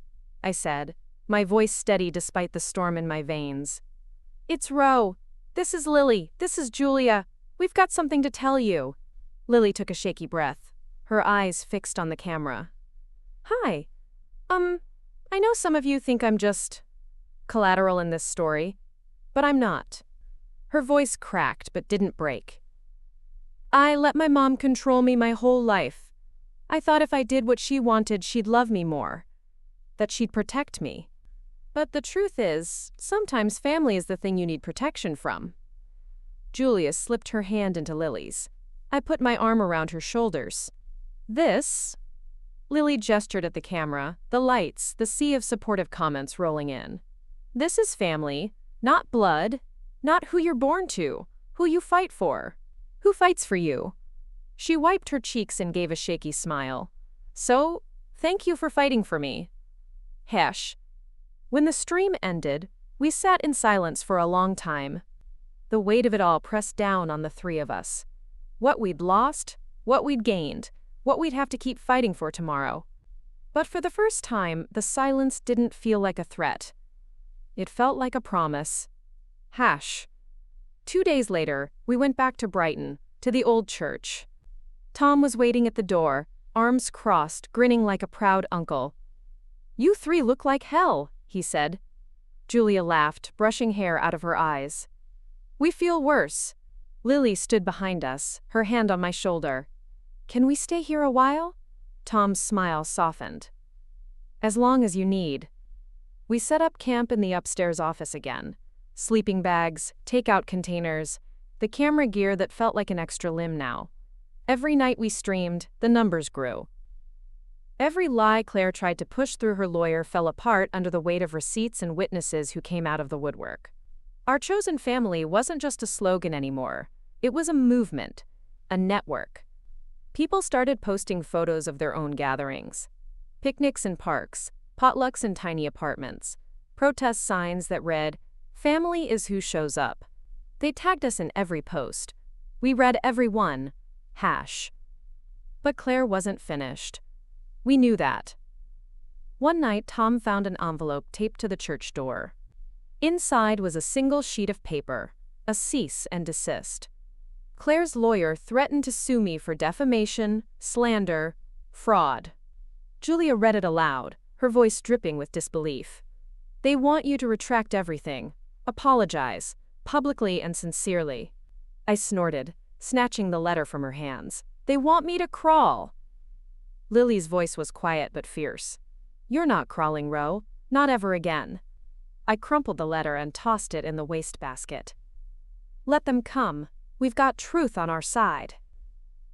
Speaker 1: I said, my voice steady despite the storm in my veins. "It's Ro. This is Lily. This is Julia. We've got something to tell you." Lily took a shaky breath, her eyes fixed on the camera. "Hi. I know some of you think I'm just collateral in this story, but I'm not." Her voice cracked but didn't break. "I let my mom control me my whole life. I thought if I did what she wanted, she'd love me more, that she'd protect me. But the truth is, sometimes family is the thing you need protection from." Julia slipped her hand into Lily's. I put my arm around her shoulders. "This?" Lily gestured at the camera, the lights, the sea of supportive comments rolling in. "This is family, not blood, not who you're born to, who you fight for. Who fights for you?" She wiped her cheeks and gave a shaky smile. "So, thank you for fighting for me." When the stream ended, we sat in silence for a long time. The weight of it all pressed down on the three of us. What we'd lost, what we'd gained, what we'd have to keep fighting for tomorrow. But for the first time, the silence didn't feel like a threat. It felt like a promise. 2 days later, we went back to Brighton, to the old church. Tom was waiting at the door, arms crossed, grinning like a proud uncle. "You three look like hell," he said. Julia laughed, brushing hair out of her eyes. We feel worse. Lily stood behind us, her hand on my shoulder. Can we stay here a while? Tom's smile softened. As long as you need. We set up camp in the upstairs office again. Sleeping bags, takeout containers, the camera gear that felt like an extra limb now. Every night we streamed, the numbers grew. Every lie Claire tried to push through her lawyer fell apart under the weight of receipts and witnesses who came out of the woodwork. Our chosen family wasn't just a slogan anymore. It was a movement, a network. People started posting photos of their own gatherings. Picnics in parks, potlucks in tiny apartments, protest signs that read, "Family is who shows up." They tagged us in every post. We read every one. #. But Claire wasn't finished. We knew that. One night, Tom found an envelope taped to the church door. Inside was a single sheet of paper, a cease and desist. Claire's lawyer threatened to sue me for defamation, slander, fraud. Julia read it aloud, her voice dripping with disbelief. They want you to retract everything, apologize, publicly and sincerely. I snorted, snatching the letter from her hands. They want me to crawl. Lily's voice was quiet but fierce. You're not crawling, Ro, not ever again. I crumpled the letter and tossed it in the wastebasket. Let them come, we've got truth on our side.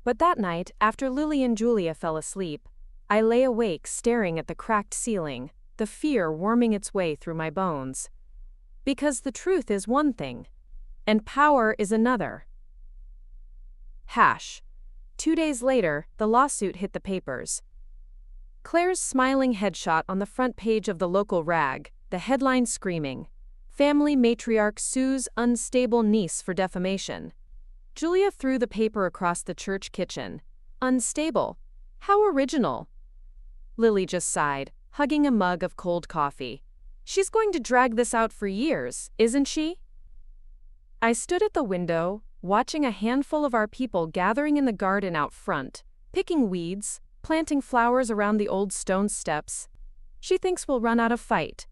Speaker 1: But that night, after Lily and Julia fell asleep, I lay awake staring at the cracked ceiling, the fear worming its way through my bones. Because the truth is one thing, and power is another. #. 2 days later, the lawsuit hit the papers. Claire's smiling headshot on the front page of the local rag, the headline screaming, "Family matriarch sues unstable niece for defamation." Julia threw the paper across the church kitchen. Unstable? How original. Lily just sighed, hugging a mug of cold coffee. She's going to drag this out for years, isn't she? I stood at the window, watching a handful of our people gathering in the garden out front, picking weeds, planting flowers around the old stone steps. She thinks we'll run out of fight.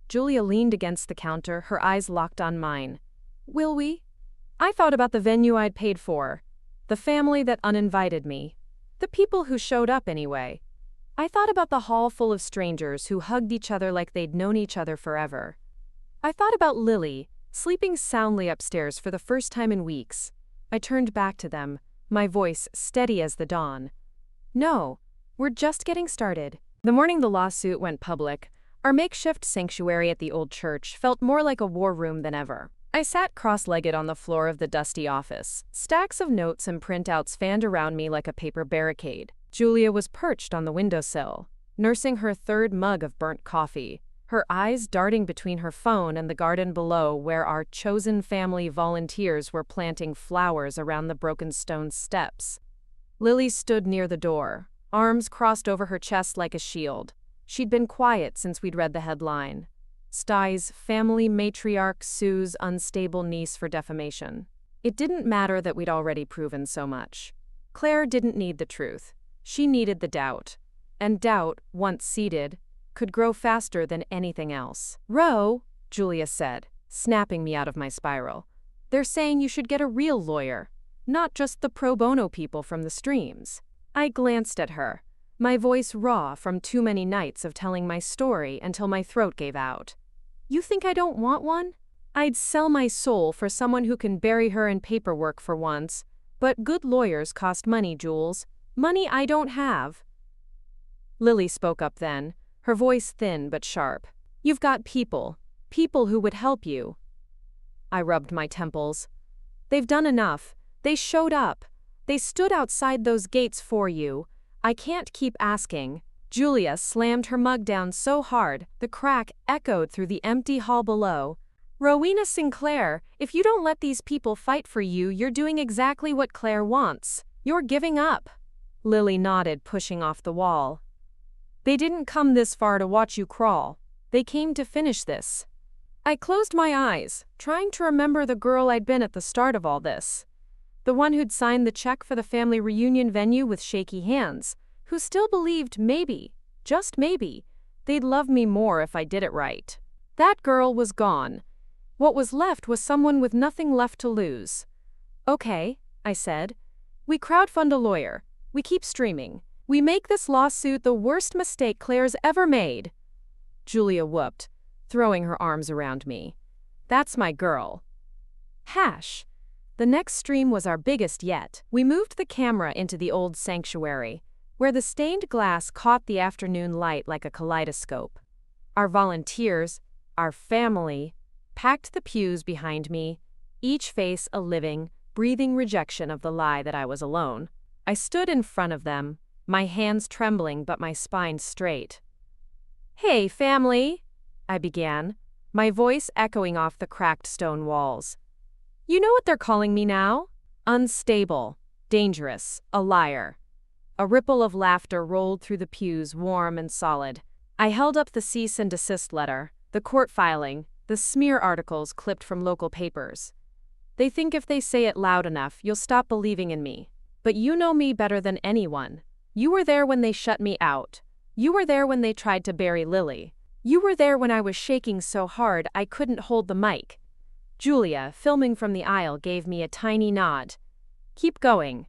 Speaker 1: Julia leaned against the counter, her eyes locked on mine. Will we? I thought about the venue I'd paid for, the family that uninvited me, the people who showed up anyway. I thought about the hall full of strangers who hugged each other like they'd known each other forever. I thought about Lily, sleeping soundly upstairs for the first time in weeks. I turned back to them, my voice steady as the dawn. No, we're just getting started. The morning the lawsuit went public, our makeshift sanctuary at the old church felt more like a war room than ever. I sat cross-legged on the floor of the dusty office, stacks of notes and printouts fanned around me like a paper barricade. Julia was perched on the windowsill, nursing her third mug of burnt coffee, her eyes darting between her phone and the garden below where our chosen family volunteers were planting flowers around the broken stone steps. Lily stood near the door, arms crossed over her chest like a shield. She'd been quiet since we'd read the headline. Stye's family matriarch sues unstable niece for defamation. It didn't matter that we'd already proven so much. Claire didn't need the truth. She needed the doubt. And doubt, once seated, could grow faster than anything else. Ro, Julia said, snapping me out of my spiral. They're saying you should get a real lawyer, not just the pro bono people from the streams. I glanced at her, my voice raw from too many nights of telling my story until my throat gave out. You think I don't want one? I'd sell my soul for someone who can bury her in paperwork for once. But good lawyers cost money, Jules. Money I don't have. Lily spoke up then, her voice thin but sharp. You've got people who would help you. I rubbed my temples. They've done enough. They showed up. They stood outside those gates for you. I can't keep asking. Julia slammed her mug down so hard, the crack echoed through the empty hall below. Rowena Sinclair, if you don't let these people fight for you, you're doing exactly what Claire wants. You're giving up. Lily nodded, pushing off the wall. They didn't come this far to watch you crawl. They came to finish this. I closed my eyes, trying to remember the girl I'd been at the start of all this. The one who'd signed the check for the family reunion venue with shaky hands, who still believed maybe, just maybe, they'd love me more if I did it right. That girl was gone. What was left was someone with nothing left to lose. Okay, I said. We crowdfund a lawyer. We keep streaming. We make this lawsuit the worst mistake Claire's ever made. Julia whooped, throwing her arms around me. That's my girl. Hash. The next stream was our biggest yet. We moved the camera into the old sanctuary, where the stained glass caught the afternoon light like a kaleidoscope. Our volunteers, our family, packed the pews behind me, each face a living, breathing rejection of the lie that I was alone. I stood in front of them, my hands trembling but my spine straight. "Hey, family," I began, my voice echoing off the cracked stone walls. "You know what they're calling me now? Unstable, dangerous, a liar." A ripple of laughter rolled through the pews, warm and solid. I held up the cease and desist letter, the court filing, the smear articles clipped from local papers. They think if they say it loud enough, you'll stop believing in me. But you know me better than anyone. You were there when they shut me out. You were there when they tried to bury Lily. You were there when I was shaking so hard I couldn't hold the mic. Julia, filming from the aisle, gave me a tiny nod. "Keep going."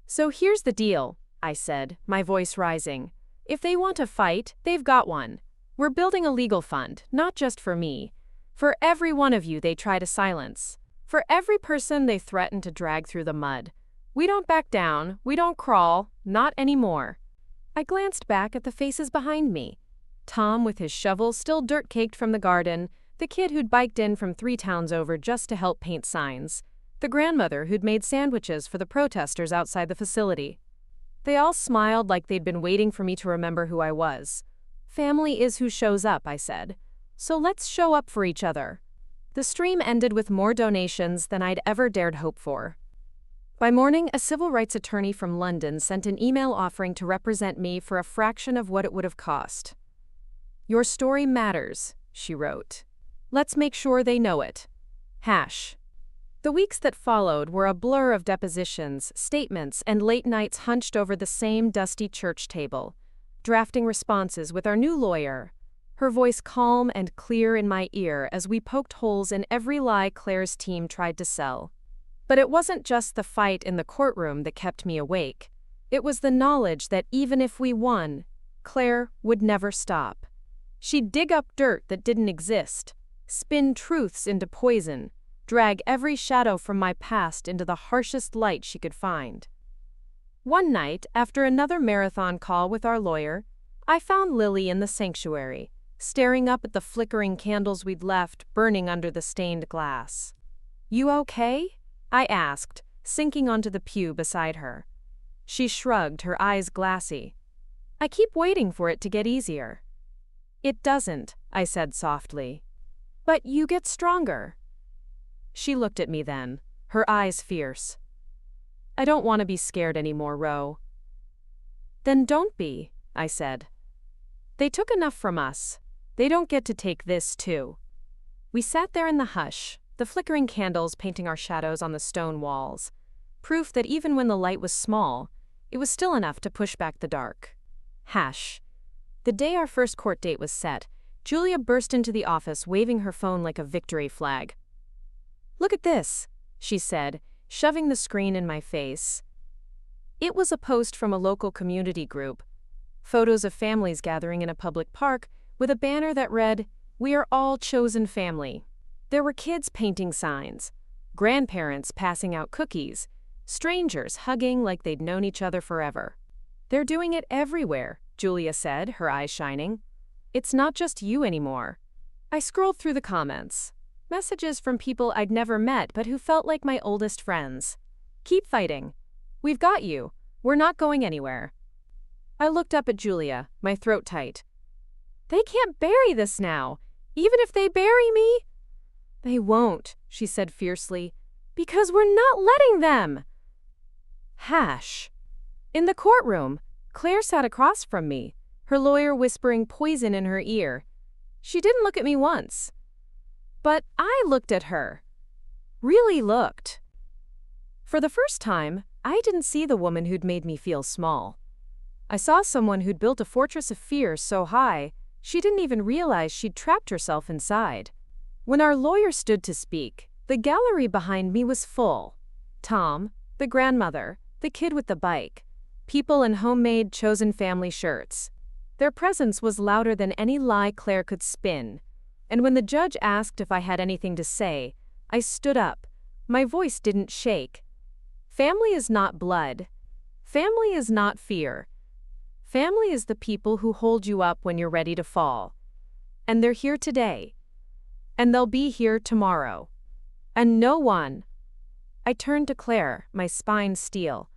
Speaker 1: "So here's the deal," I said, my voice rising. "If they want a fight, they've got one. We're building a legal fund, not just for me. For every one of you they try to silence. For every person they threaten to drag through the mud. We don't back down, we don't crawl, not anymore." I glanced back at the faces behind me. Tom with his shovel still dirt-caked from the garden, the kid who'd biked in from 3 towns over just to help paint signs, the grandmother who'd made sandwiches for the protesters outside the facility. They all smiled like they'd been waiting for me to remember who I was. "Family is who shows up," I said. "So let's show up for each other." The stream ended with more donations than I'd ever dared hope for. By morning, a civil rights attorney from London sent an email offering to represent me for a fraction of what it would have cost. "Your story matters," she wrote. "Let's make sure they know it. Hash." The weeks that followed were a blur of depositions, statements, and late nights hunched over the same dusty church table, drafting responses with our new lawyer, her voice calm and clear in my ear as we poked holes in every lie Claire's team tried to sell. But it wasn't just the fight in the courtroom that kept me awake. It was the knowledge that even if we won, Claire would never stop. She'd dig up dirt that didn't exist, spin truths into poison, drag every shadow from my past into the harshest light she could find. One night, after another marathon call with our lawyer, I found Lily in the sanctuary, staring up at the flickering candles we'd left burning under the stained glass. "You okay?" I asked, sinking onto the pew beside her. She shrugged, her eyes glassy. "I keep waiting for it to get easier." "It doesn't," I said softly. "But you get stronger." She looked at me then, her eyes fierce. "I don't want to be scared anymore, Ro." "Then don't be," I said. "They took enough from us. They don't get to take this too." We sat there in the hush, the flickering candles painting our shadows on the stone walls, proof that even when the light was small, it was still enough to push back the dark. Hash. The day our first court date was set, Julia burst into the office waving her phone like a victory flag. "Look at this," she said, shoving the screen in my face. It was a post from a local community group, photos of families gathering in a public park with a banner that read, "We are all chosen family." There were kids painting signs, grandparents passing out cookies, strangers hugging like they'd known each other forever. "They're doing it everywhere," Julia said, her eyes shining. "It's not just you anymore." I scrolled through the comments. Messages from people I'd never met but who felt like my oldest friends. "Keep fighting. We've got you. We're not going anywhere." I looked up at Julia, my throat tight. "They can't bury this now, even if they bury me." "They won't," she said fiercely, "because we're not letting them." Hash. In the courtroom, Claire sat across from me, her lawyer whispering poison in her ear. She didn't look at me once. But I looked at her. Really looked. For the first time, I didn't see the woman who'd made me feel small. I saw someone who'd built a fortress of fear so high, she didn't even realize she'd trapped herself inside. When our lawyer stood to speak, the gallery behind me was full. Tom, the grandmother, the kid with the bike, people in homemade chosen family shirts. Their presence was louder than any lie Claire could spin. And when the judge asked if I had anything to say, I stood up. My voice didn't shake. Family is not blood. Family is not fear. Family is the people who hold you up when you're ready to fall. And they're here today. And they'll be here tomorrow. And no one. I turned to Claire, my spine steel.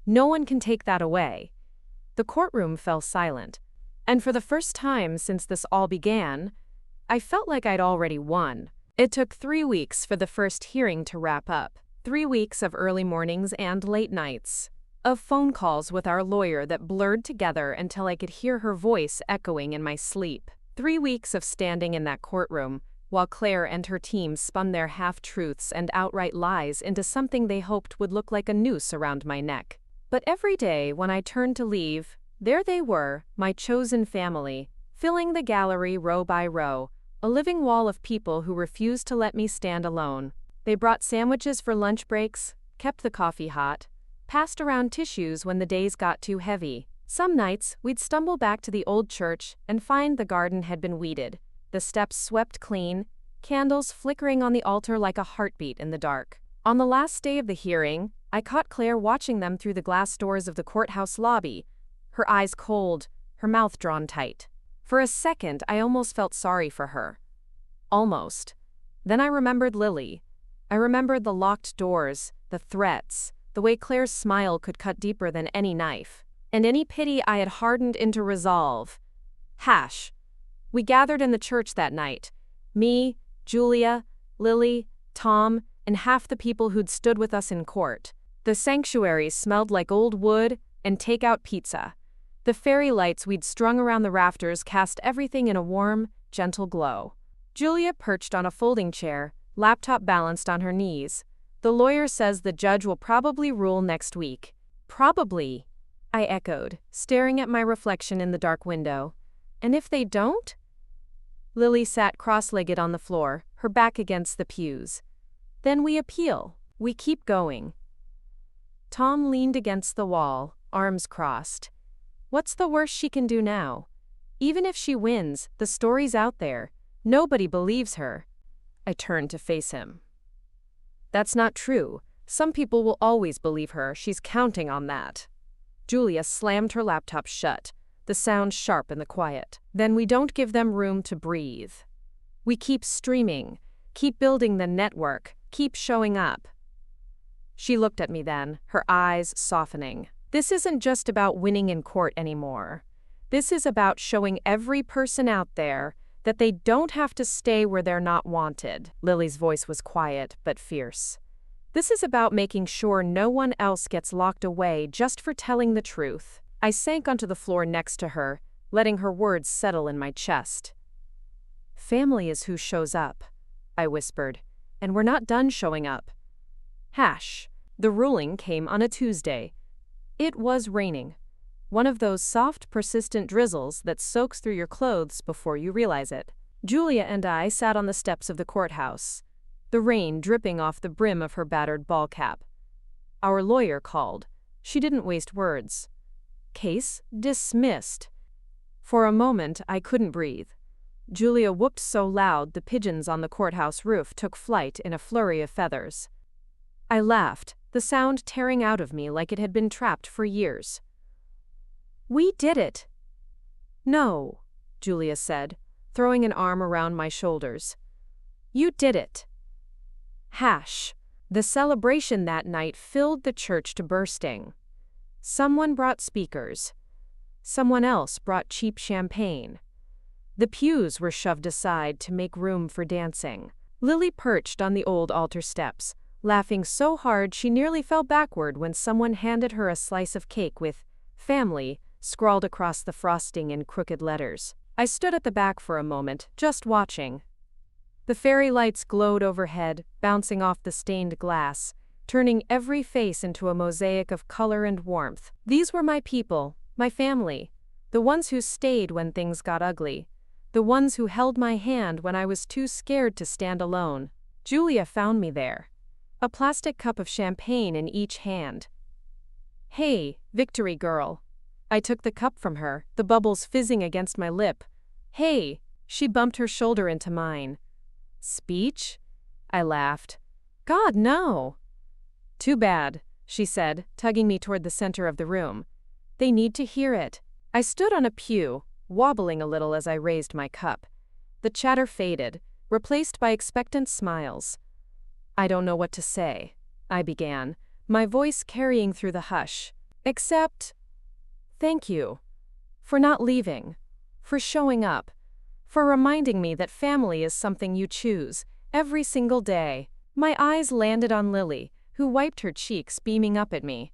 Speaker 1: No one can take that away. The courtroom fell silent. And for the first time since this all began, I felt like I'd already won. It took 3 weeks for the first hearing to wrap up. 3 weeks of early mornings and late nights. Of phone calls with our lawyer that blurred together until I could hear her voice echoing in my sleep. 3 weeks of standing in that courtroom, while Claire and her team spun their half-truths and outright lies into something they hoped would look like a noose around my neck. But every day when I turned to leave, there they were, my chosen family, filling the gallery row by row, a living wall of people who refused to let me stand alone. They brought sandwiches for lunch breaks, kept the coffee hot, passed around tissues when the days got too heavy. Some nights, we'd stumble back to the old church and find the garden had been weeded, the steps swept clean, candles flickering on the altar like a heartbeat in the dark. On the last day of the hearing, I caught Claire watching them through the glass doors of the courthouse lobby, her eyes cold, her mouth drawn tight. For a second, I almost felt sorry for her. Almost. Then I remembered Lily. I remembered the locked doors, the threats, the way Claire's smile could cut deeper than any knife. And any pity I had hardened into resolve. We gathered in the church that night. Me, Julia, Lily, Tom, and half the people who'd stood with us in court. The sanctuary smelled like old wood and takeout pizza. The fairy lights we'd strung around the rafters cast everything in a warm, gentle glow. Julia perched on a folding chair, laptop balanced on her knees. The lawyer says the judge will probably rule next week. Probably, I echoed, staring at my reflection in the dark window. And if they don't? Lily sat cross-legged on the floor, her back against the pews. Then we appeal. We keep going. Tom leaned against the wall, arms crossed. What's the worst she can do now? Even if she wins, the story's out there. Nobody believes her. I turned to face him. That's not true. Some people will always believe her. She's counting on that. Julia slammed her laptop shut, the sound sharp in the quiet. Then we don't give them room to breathe. We keep streaming, keep building the network, keep showing up. She looked at me then, her eyes softening. This isn't just about winning in court anymore. This is about showing every person out there that they don't have to stay where they're not wanted. Lily's voice was quiet but fierce. This is about making sure no one else gets locked away just for telling the truth. I sank onto the floor next to her, letting her words settle in my chest. Family is who shows up, I whispered, and we're not done showing up. The ruling came on a Tuesday. It was raining. One of those soft, persistent drizzles that soaks through your clothes before you realize it. Julia and I sat on the steps of the courthouse, the rain dripping off the brim of her battered ball cap. Our lawyer called. She didn't waste words. Case dismissed. For a moment, I couldn't breathe. Julia whooped so loud the pigeons on the courthouse roof took flight in a flurry of feathers. I laughed, the sound tearing out of me like it had been trapped for years. We did it. No, Julia said, throwing an arm around my shoulders. You did it. The celebration that night filled the church to bursting. Someone brought speakers. Someone else brought cheap champagne. The pews were shoved aside to make room for dancing. Lily perched on the old altar steps, laughing so hard she nearly fell backward when someone handed her a slice of cake with "Family" scrawled across the frosting in crooked letters. I stood at the back for a moment, just watching. The fairy lights glowed overhead, bouncing off the stained glass, turning every face into a mosaic of color and warmth. These were my people, my family, the ones who stayed when things got ugly, the ones who held my hand when I was too scared to stand alone. Julia found me there, a plastic cup of champagne in each hand. "Hey, Victory girl." I took the cup from her, the bubbles fizzing against my lip. "Hey." She bumped her shoulder into mine. "Speech?" I laughed. "God, no." "Too bad," she said, tugging me toward the center of the room. "They need to hear it." I stood on a pew, wobbling a little as I raised my cup. The chatter faded, replaced by expectant smiles. "I don't know what to say," I began, my voice carrying through the hush. "Except, thank you. For not leaving. For showing up. For reminding me that family is something you choose, every single day." My eyes landed on Lily, who wiped her cheeks, beaming up at me.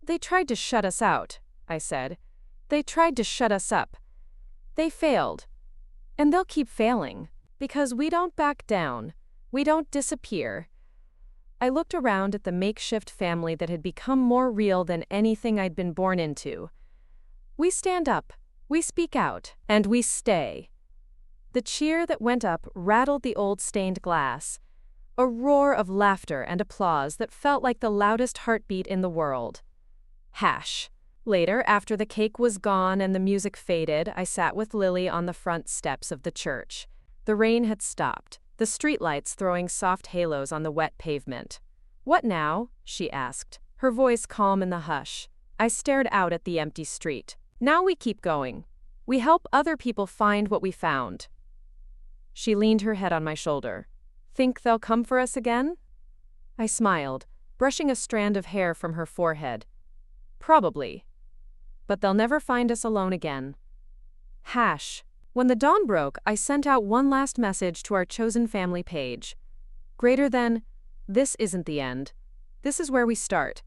Speaker 1: "They tried to shut us out," I said. "They tried to shut us up. They failed. And they'll keep failing. Because we don't back down. We don't disappear." I looked around at the makeshift family that had become more real than anything I'd been born into. We stand up, we speak out, and we stay. The cheer that went up rattled the old stained glass, a roar of laughter and applause that felt like the loudest heartbeat in the world. Hash. Later, after the cake was gone and the music faded, I sat with Lily on the front steps of the church. The rain had stopped, the streetlights throwing soft halos on the wet pavement. "What now?" she asked, her voice calm in the hush. I stared out at the empty street. "Now we keep going. We help other people find what we found." She leaned her head on my shoulder. "Think they'll come for us again?" I smiled, brushing a strand of hair from her forehead. "Probably. But they'll never find us alone again." Hash. When the dawn broke, I sent out one last message to our chosen family page. Greater than, "This isn't the end. This is where we start.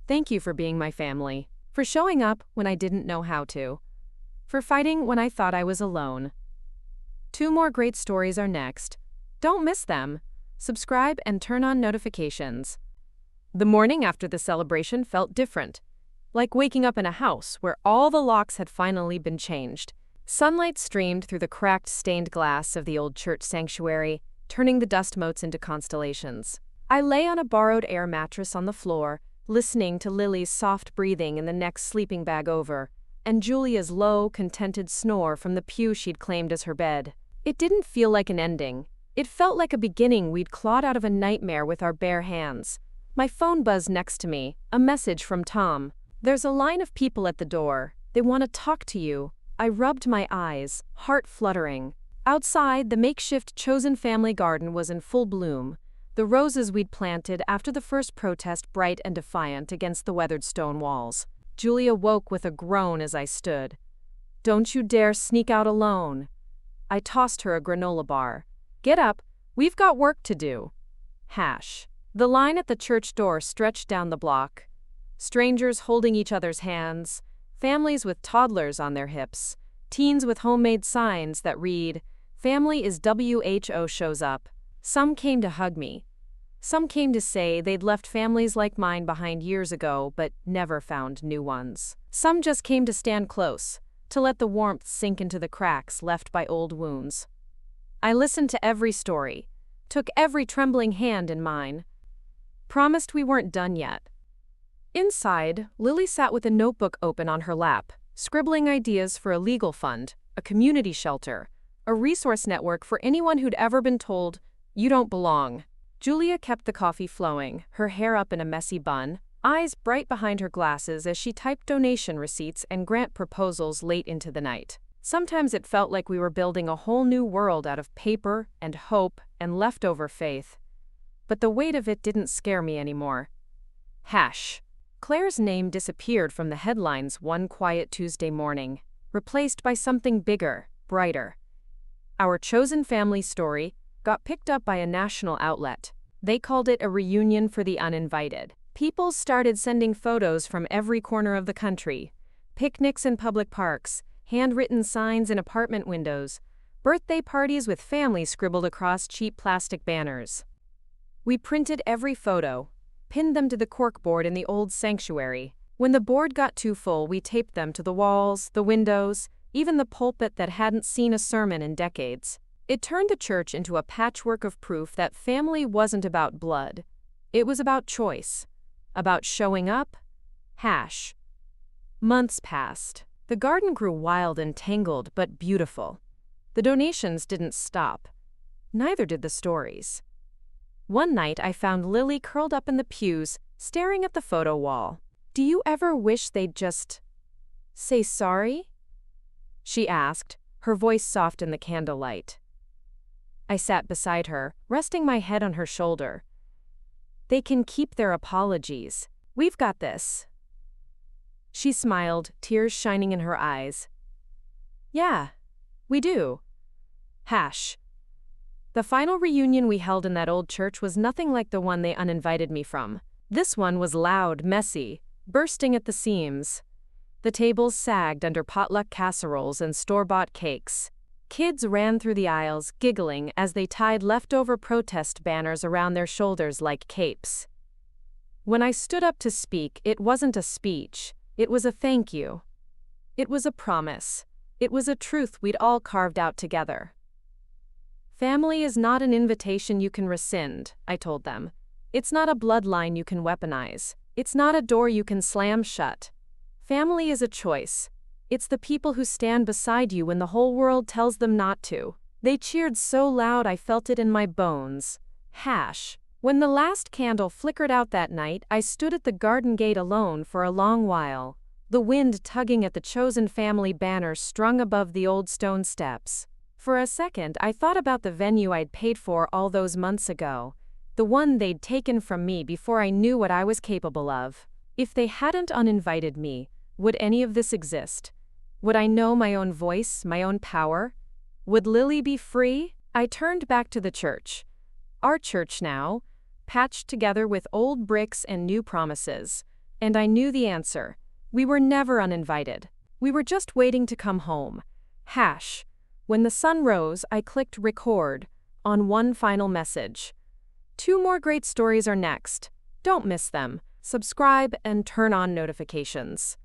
Speaker 1: Thank you for being my family. For showing up when I didn't know how to. For fighting when I thought I was alone." 2 more great stories are next. Don't miss them. Subscribe and turn on notifications. The morning after the celebration felt different, like waking up in a house where all the locks had finally been changed. Sunlight streamed through the cracked stained glass of the old church sanctuary, turning the dust motes into constellations. I lay on a borrowed air mattress on the floor, listening to Lily's soft breathing in the next sleeping bag over, and Julia's low, contented snore from the pew she'd claimed as her bed. It didn't feel like an ending. It felt like a beginning we'd clawed out of a nightmare with our bare hands. My phone buzzed next to me, a message from Tom. "There's a line of people at the door. They want to talk to you." I rubbed my eyes, heart fluttering. Outside, the makeshift chosen family garden was in full bloom, the roses we'd planted after the first protest bright and defiant against the weathered stone walls. Julia woke with a groan as I stood. "Don't you dare sneak out alone." I tossed her a granola bar. "Get up, we've got work to do." Hash. The line at the church door stretched down the block. Strangers holding each other's hands, families with toddlers on their hips, teens with homemade signs that read, "Family is WHO shows up." Some came to hug me. Some came to say they'd left families like mine behind years ago but never found new ones. Some just came to stand close, to let the warmth sink into the cracks left by old wounds. I listened to every story, took every trembling hand in mine. Promised we weren't done yet. Inside, Lily sat with a notebook open on her lap, scribbling ideas for a legal fund, a community shelter, a resource network for anyone who'd ever been told, "You don't belong." Julia kept the coffee flowing, her hair up in a messy bun, eyes bright behind her glasses as she typed donation receipts and grant proposals late into the night. Sometimes it felt like we were building a whole new world out of paper and hope and leftover faith. But the weight of it didn't scare me anymore. Hash. Claire's name disappeared from the headlines one quiet Tuesday morning, replaced by something bigger, brighter. Our chosen family story got picked up by a national outlet. They called it a reunion for the uninvited. People started sending photos from every corner of the country. Picnics in public parks, handwritten signs in apartment windows, birthday parties with families scribbled across cheap plastic banners. We printed every photo, pinned them to the corkboard in the old sanctuary. When the board got too full, we taped them to the walls, the windows, even the pulpit that hadn't seen a sermon in decades. It turned the church into a patchwork of proof that family wasn't about blood. It was about choice. About showing up. Months passed. The garden grew wild and tangled, but beautiful. The donations didn't stop. Neither did the stories. One night I found Lily curled up in the pews, staring at the photo wall. "Do you ever wish they'd just say sorry?" she asked, her voice soft in the candlelight. I sat beside her, resting my head on her shoulder. "They can keep their apologies. We've got this." She smiled, tears shining in her eyes. "Yeah, we do." The final reunion we held in that old church was nothing like the one they uninvited me from. This one was loud, messy, bursting at the seams. The tables sagged under potluck casseroles and store-bought cakes. Kids ran through the aisles, giggling as they tied leftover protest banners around their shoulders like capes. When I stood up to speak, it wasn't a speech. It was a thank you. It was a promise. It was a truth we'd all carved out together. "Family is not an invitation you can rescind," I told them. "It's not a bloodline you can weaponize. It's not a door you can slam shut. Family is a choice. It's the people who stand beside you when the whole world tells them not to." They cheered so loud I felt it in my bones. When the last candle flickered out that night, I stood at the garden gate alone for a long while, the wind tugging at the chosen family banner strung above the old stone steps. For a second, I thought about the venue I'd paid for all those months ago, the one they'd taken from me before I knew what I was capable of. If they hadn't uninvited me, would any of this exist? Would I know my own voice, my own power? Would Lily be free? I turned back to the church. Our church now, patched together with old bricks and new promises. And I knew the answer. We were never uninvited. We were just waiting to come home. When the sun rose, I clicked record on one final message. 2 more great stories are next. Don't miss them. Subscribe and turn on notifications.